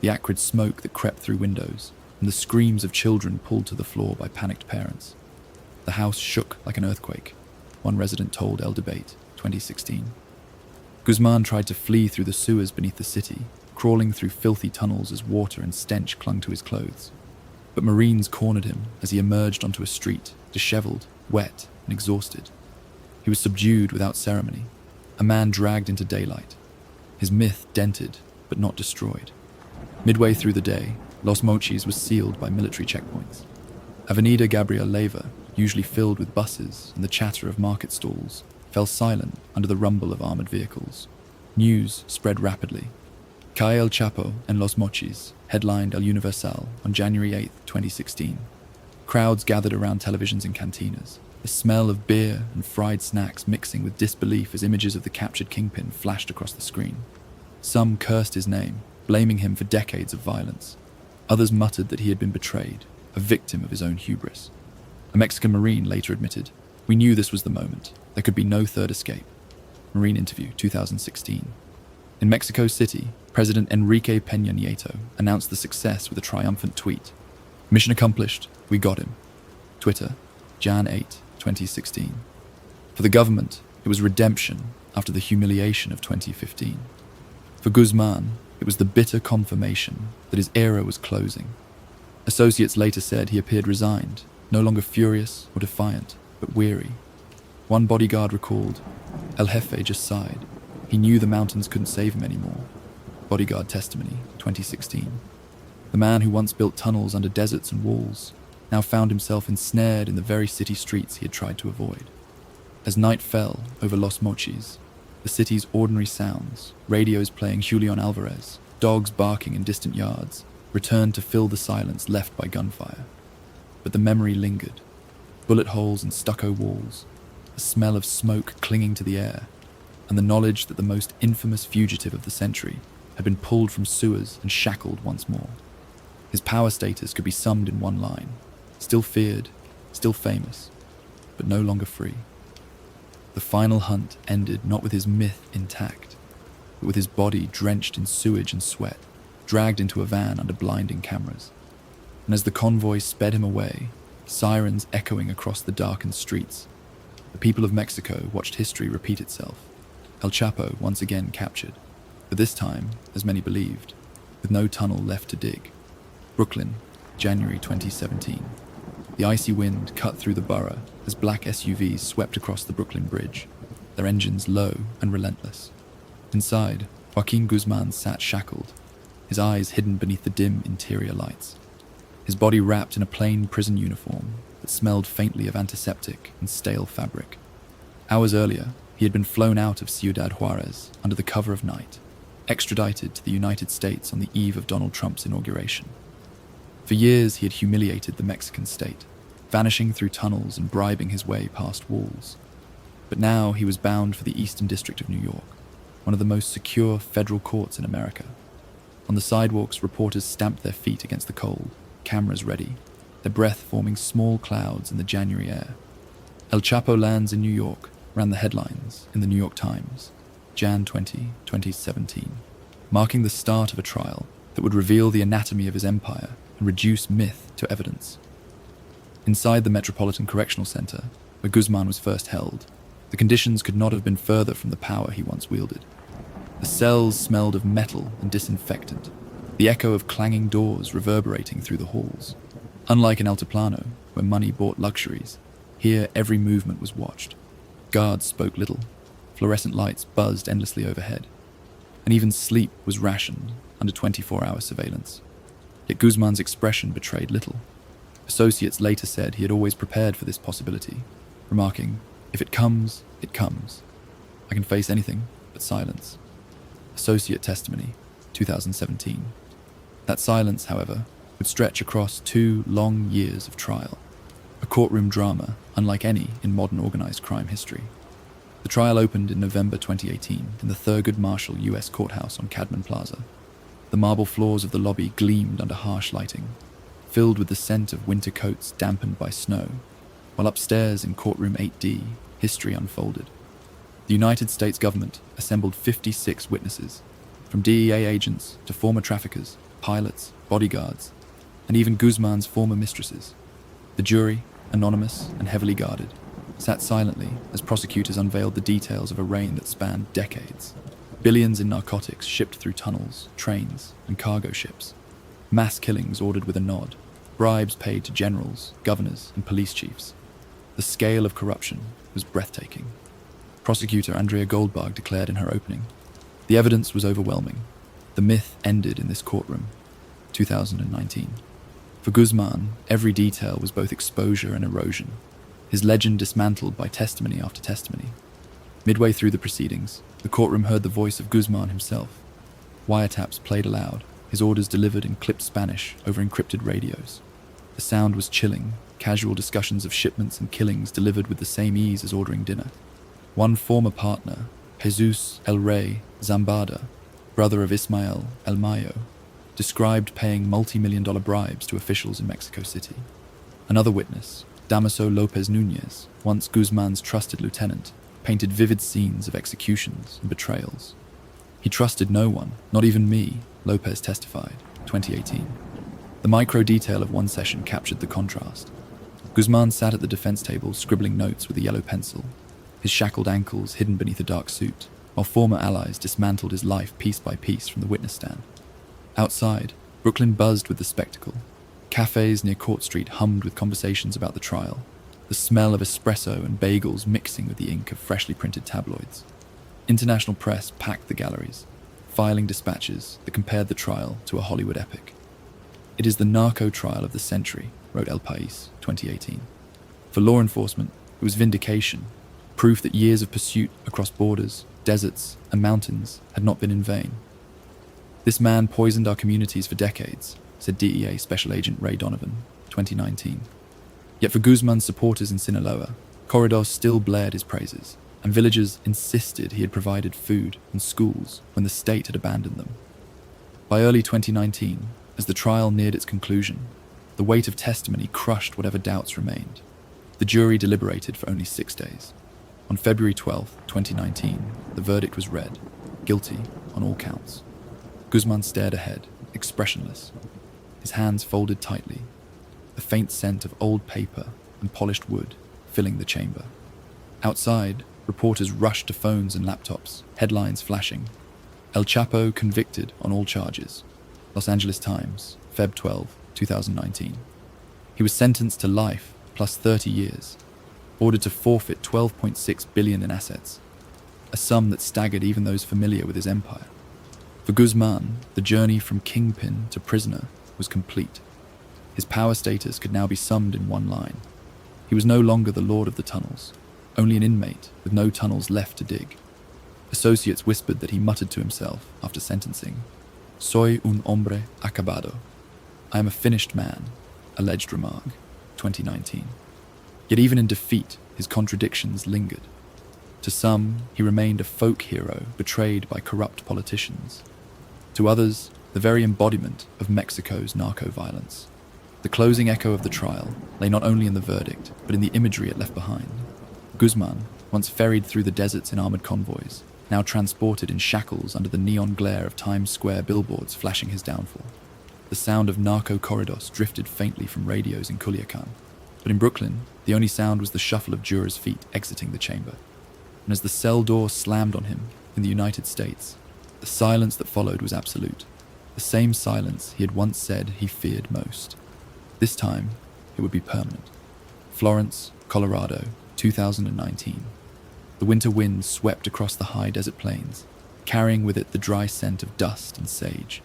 the acrid smoke that crept through windows, and the screams of children pulled to the floor by panicked parents. The house shook like an earthquake, one resident told El Debate, 2016. Guzman tried to flee through the sewers beneath the city, crawling through filthy tunnels as water and stench clung to his clothes. But Marines cornered him as he emerged onto a street, disheveled, wet, and exhausted. He was subdued without ceremony, a man dragged into daylight, his myth dented but not destroyed. Midway through the day, Los Mochis was sealed by military checkpoints. Avenida Gabriel Leyva, usually filled with buses and the chatter of market stalls, fell silent under the rumble of armored vehicles. News spread rapidly. Cae El Chapo and Los Mochis headlined El Universal on January 8, 2016. Crowds gathered around televisions and cantinas, the smell of beer and fried snacks mixing with disbelief as images of the captured kingpin flashed across the screen. Some cursed his name, blaming him for decades of violence. Others muttered that he had been betrayed, a victim of his own hubris. A Mexican Marine later admitted, "We knew this was the moment. There could be no third escape." Marine interview, 2016. In Mexico City, President Enrique Peña Nieto announced the success with a triumphant tweet. "Mission accomplished, we got him." Twitter, Jan 8, 2016. For the government, it was redemption after the humiliation of 2015. For Guzman, it was the bitter confirmation that his era was closing. Associates later said he appeared resigned, no longer furious or defiant, but weary. One bodyguard recalled, "El Jefe just sighed. He knew the mountains couldn't save him anymore." Bodyguard testimony, 2016. The man who once built tunnels under deserts and walls now found himself ensnared in the very city streets he had tried to avoid. As night fell over Los Mochis, the city's ordinary sounds, radios playing Julian Alvarez, dogs barking in distant yards, returned to fill the silence left by gunfire. But the memory lingered. Bullet holes and stucco walls, a smell of smoke clinging to the air, and the knowledge that the most infamous fugitive of the century had been pulled from sewers and shackled once more. His power status could be summed in one line: still feared, still famous, but no longer free. The final hunt ended not with his myth intact, but with his body drenched in sewage and sweat, dragged into a van under blinding cameras. And as the convoy sped him away, sirens echoing across the darkened streets, the people of Mexico watched history repeat itself. El Chapo once again captured, but this time, as many believed, with no tunnel left to dig. Brooklyn, January 2017. The icy wind cut through the borough as black SUVs swept across the Brooklyn Bridge, their engines low and relentless. Inside, Joaquin Guzmán sat shackled, his eyes hidden beneath the dim interior lights. His body wrapped in a plain prison uniform that smelled faintly of antiseptic and stale fabric. Hours earlier, he had been flown out of Ciudad Juarez under the cover of night, extradited to the United States on the eve of Donald Trump's inauguration. For years, he had humiliated the Mexican state, vanishing through tunnels and bribing his way past walls. But now he was bound for the Eastern District of New York, one of the most secure federal courts in America. On the sidewalks, reporters stamped their feet against the cold, cameras ready, their breath forming small clouds in the January air. El Chapo lands in New York, ran the headlines in the New York Times, Jan 20, 2017, marking the start of a trial that would reveal the anatomy of his empire and reduce myth to evidence. Inside the Metropolitan Correctional Center, where Guzmán was first held, the conditions could not have been further from the power he once wielded. The cells smelled of metal and disinfectant, the echo of clanging doors reverberating through the halls. Unlike in Altiplano, where money bought luxuries, here every movement was watched. Guards spoke little, fluorescent lights buzzed endlessly overhead, and even sleep was rationed under 24-hour surveillance. Yet Guzmán's expression betrayed little. Associates later said he had always prepared for this possibility, remarking, "If it comes, it comes. I can face anything but silence." Associate testimony, 2017. That silence, however, would stretch across 2 long years of trial, a courtroom drama unlike any in modern organized crime history. The trial opened in November 2018 in the Thurgood Marshall U.S. Courthouse on Cadman Plaza. The marble floors of the lobby gleamed under harsh lighting, filled with the scent of winter coats dampened by snow, while upstairs in courtroom 8D, history unfolded. The United States government assembled 56 witnesses, from DEA agents to former traffickers, pilots, bodyguards, and even Guzmán's former mistresses. The jury, anonymous and heavily guarded, sat silently as prosecutors unveiled the details of a reign that spanned decades. Billions in narcotics shipped through tunnels, trains, and cargo ships. Mass killings ordered with a nod. Bribes paid to generals, governors, and police chiefs. The scale of corruption was breathtaking. Prosecutor Andrea Goldberg declared in her opening, "The evidence was overwhelming. The myth ended in this courtroom." 2019. For Guzmán, every detail was both exposure and erosion, his legend dismantled by testimony after testimony. Midway through the proceedings, the courtroom heard the voice of Guzmán himself. Wiretaps played aloud, his orders delivered in clipped Spanish over encrypted radios. The sound was chilling, casual discussions of shipments and killings delivered with the same ease as ordering dinner. One former partner, Jesus El Rey Zambada, brother of Ismael El Mayo, described paying multi-million-dollar bribes to officials in Mexico City. Another witness, Damaso López Núñez, once Guzmán's trusted lieutenant, painted vivid scenes of executions and betrayals. "He trusted no one, not even me," López testified, 2018. The micro detail of one session captured the contrast. Guzmán sat at the defense table scribbling notes with a yellow pencil, his shackled ankles hidden beneath a dark suit, while former allies dismantled his life piece by piece from the witness stand. Outside, Brooklyn buzzed with the spectacle. Cafes near Court Street hummed with conversations about the trial, the smell of espresso and bagels mixing with the ink of freshly printed tabloids. International press packed the galleries, filing dispatches that compared the trial to a Hollywood epic. "It is the narco trial of the century," wrote El País, 2018. For law enforcement, it was vindication, proof that years of pursuit across borders, deserts, and mountains had not been in vain. "This man poisoned our communities for decades," said DEA Special Agent Ray Donovan, 2019. Yet for Guzmán's supporters in Sinaloa, corridors still blared his praises, and villagers insisted he had provided food and schools when the state had abandoned them. By early 2019, as the trial neared its conclusion, the weight of testimony crushed whatever doubts remained. The jury deliberated for only 6 days. On February 12, 2019, the verdict was read, guilty on all counts. Guzmán stared ahead, expressionless, his hands folded tightly, the faint scent of old paper and polished wood filling the chamber. Outside, reporters rushed to phones and laptops, headlines flashing. El Chapo convicted on all charges. Los Angeles Times, Feb 12, 2019. He was sentenced to life plus 30 years, ordered to forfeit $12.6 billion in assets, a sum that staggered even those familiar with his empire. For Guzmán, the journey from kingpin to prisoner was complete. His power status could now be summed in one line. He was no longer the lord of the tunnels, only an inmate with no tunnels left to dig. Associates whispered that he muttered to himself after sentencing, "Soy un hombre acabado." I am a finished man, alleged remark, 2019. Yet even in defeat, his contradictions lingered. To some, he remained a folk hero betrayed by corrupt politicians. To others, the very embodiment of Mexico's narco-violence. The closing echo of the trial lay not only in the verdict, but in the imagery it left behind. Guzmán, once ferried through the deserts in armored convoys, now transported in shackles under the neon glare of Times Square billboards flashing his downfall. The sound of narco corridos drifted faintly from radios in Culiacan. But in Brooklyn, the only sound was the shuffle of jurors' feet exiting the chamber. And as the cell door slammed on him in the United States, the silence that followed was absolute. The same silence he had once said he feared most. This time, it would be permanent. Florence, Colorado, 2019. The winter wind swept across the high desert plains, carrying with it the dry scent of dust and sage.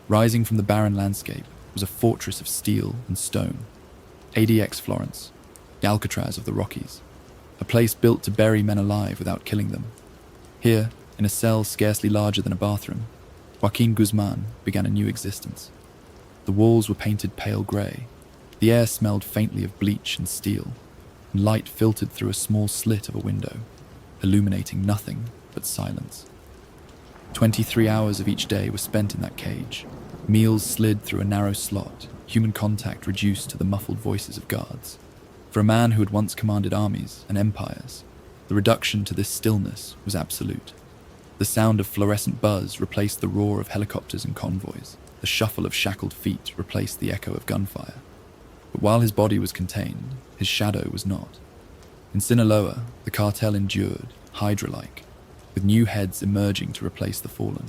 Rising from the barren landscape was a fortress of steel and stone. ADX Florence, the Alcatraz of the Rockies, a place built to bury men alive without killing them. Here, in a cell scarcely larger than a bathroom, Joaquin Guzmán began a new existence. The walls were painted pale grey. The air smelled faintly of bleach and steel, and light filtered through a small slit of a window, illuminating nothing but silence. 23 hours of each day were spent in that cage. Meals slid through a narrow slot, human contact reduced to the muffled voices of guards. For a man who had once commanded armies and empires, the reduction to this stillness was absolute. The sound of fluorescent buzz replaced the roar of helicopters and convoys. The shuffle of shackled feet replaced the echo of gunfire. But while his body was contained, his shadow was not. In Sinaloa, the cartel endured, Hydra-like, with new heads emerging to replace the fallen.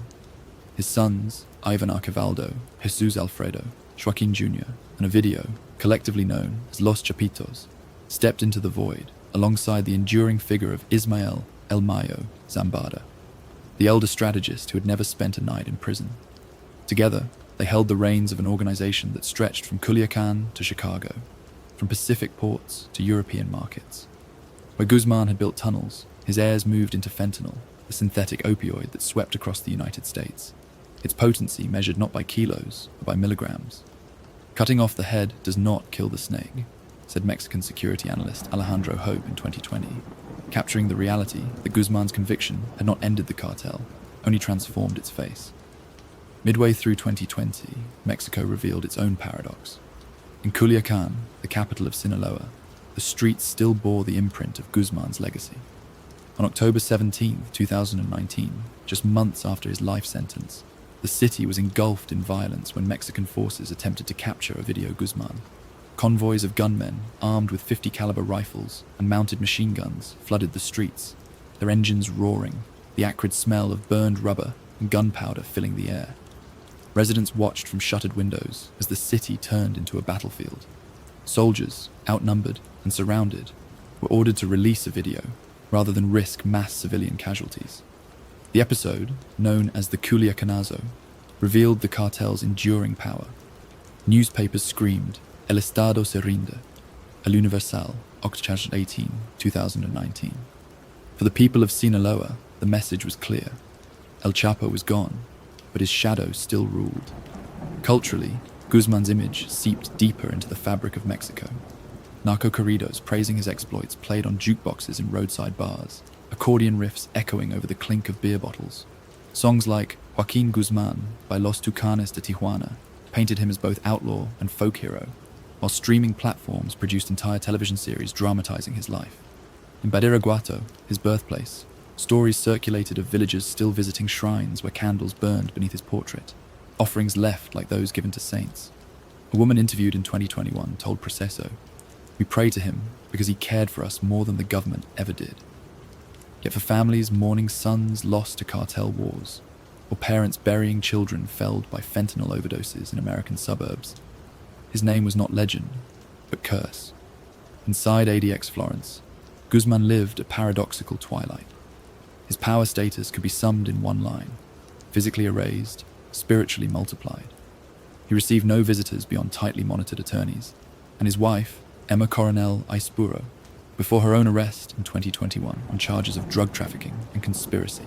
His sons, Ivan Archivaldo, Jesus Alfredo, Joaquin Jr., and Ovidio, collectively known as Los Chapitos, stepped into the void alongside the enduring figure of Ismael El Mayo Zambada, the elder strategist who had never spent a night in prison. Together, they held the reins of an organization that stretched from Culiacan to Chicago, from Pacific ports to European markets. Where Guzmán had built tunnels, his heirs moved into fentanyl, the synthetic opioid that swept across the United States, its potency measured not by kilos, but by milligrams. Cutting off the head does not kill the snake, said Mexican security analyst Alejandro Hope in 2020, capturing the reality that Guzmán's conviction had not ended the cartel, only transformed its face. Midway through 2020, Mexico revealed its own paradox. In Culiacan, the capital of Sinaloa, the streets still bore the imprint of Guzmán's legacy. On October 17, 2019, just months after his life sentence, the city was engulfed in violence when Mexican forces attempted to capture Ovidio Guzmán. Convoys of gunmen, armed with .50 caliber rifles and mounted machine guns, flooded the streets, their engines roaring, the acrid smell of burned rubber and gunpowder filling the air. Residents watched from shuttered windows as the city turned into a battlefield. Soldiers, outnumbered and surrounded, were ordered to release Ovidio rather than risk mass civilian casualties. The episode, known as the Culiacanazo, revealed the cartel's enduring power. Newspapers screamed, "El Estado se rinde," El Universal, October 18, 2019. For the people of Sinaloa, the message was clear. El Chapo was gone, but his shadow still ruled. Culturally, Guzmán's image seeped deeper into the fabric of Mexico. Narco corridos praising his exploits played on jukeboxes in roadside bars, accordion riffs echoing over the clink of beer bottles. Songs like Joaquin Guzmán by Los Tucanes de Tijuana painted him as both outlaw and folk hero, while streaming platforms produced entire television series dramatizing his life. In Badiraguato, his birthplace, stories circulated of villagers still visiting shrines where candles burned beneath his portrait, offerings left like those given to saints. A woman interviewed in 2021 told Proceso, "We pray to him because he cared for us more than the government ever did." Yet for families mourning sons lost to cartel wars, or parents burying children felled by fentanyl overdoses in American suburbs, his name was not legend, but curse. Inside ADX Florence, Guzmán lived a paradoxical twilight. His power status could be summed in one line: physically erased, spiritually multiplied. He received no visitors beyond tightly monitored attorneys, and his wife, Emma Coronel Aispuro, before her own arrest in 2021 on charges of drug trafficking and conspiracy.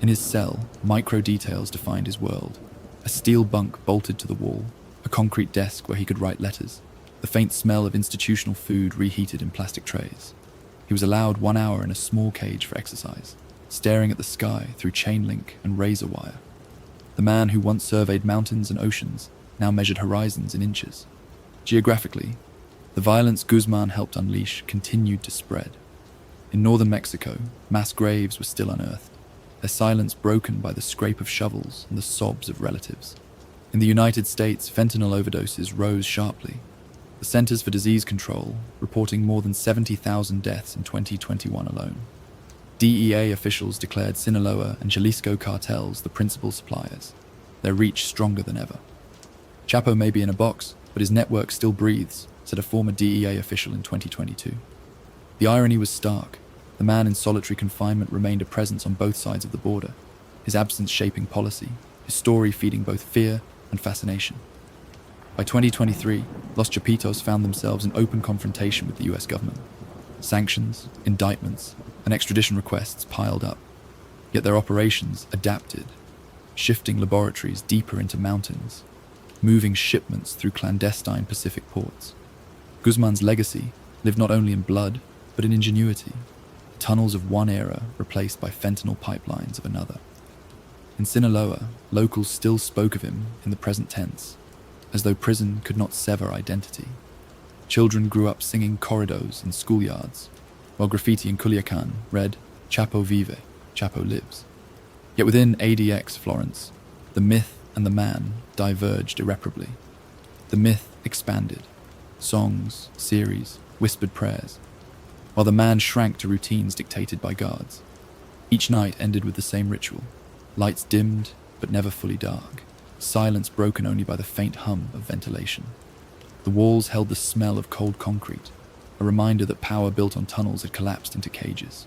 In his cell, micro details defined his world: a steel bunk bolted to the wall, a concrete desk where he could write letters, the faint smell of institutional food reheated in plastic trays. He was allowed 1 hour in a small cage for exercise, staring at the sky through chain link and razor wire. The man who once surveyed mountains and oceans now measured horizons in inches. Geographically, the violence Guzmán helped unleash continued to spread. In northern Mexico, mass graves were still unearthed, their silence broken by the scrape of shovels and the sobs of relatives. In the United States, fentanyl overdoses rose sharply, the Centers for Disease Control reporting more than 70,000 deaths in 2021 alone. DEA officials declared Sinaloa and Jalisco cartels the principal suppliers, their reach stronger than ever. Chapo may be in a box, but his network still breathes, said a former DEA official in 2022. The irony was stark. The man in solitary confinement remained a presence on both sides of the border, his absence shaping policy, his story feeding both fear and fascination. By 2023, Los Chapitos found themselves in open confrontation with the US government. Sanctions, indictments, and extradition requests piled up. Yet their operations adapted, shifting laboratories deeper into mountains, moving shipments through clandestine Pacific ports. Guzmán's legacy lived not only in blood, but in ingenuity. Tunnels of one era replaced by fentanyl pipelines of another. In Sinaloa, locals still spoke of him in the present tense, as though prison could not sever identity. Children grew up singing corridos in schoolyards, while graffiti in Culiacán read, "Chapo vive, Chapo lives." Yet within ADX Florence, the myth and the man diverged irreparably. The myth expanded: songs, series, whispered prayers, while the man shrank to routines dictated by guards. Each night ended with the same ritual: lights dimmed but never fully dark, silence broken only by the faint hum of ventilation. The walls held the smell of cold concrete, a reminder that power built on tunnels had collapsed into cages.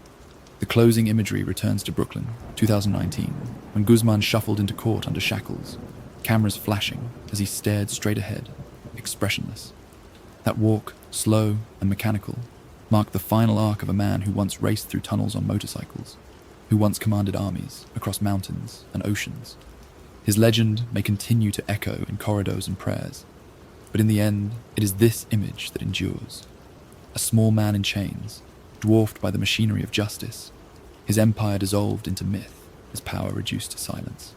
The closing imagery returns to Brooklyn, 2019, when Guzmán shuffled into court under shackles, cameras flashing as he stared straight ahead, expressionless. That walk, slow and mechanical, marked the final arc of a man who once raced through tunnels on motorcycles, who once commanded armies across mountains and oceans. His legend may continue to echo in corridors and prayers, but in the end, it is this image that endures. A small man in chains, dwarfed by the machinery of justice, his empire dissolved into myth, his power reduced to silence.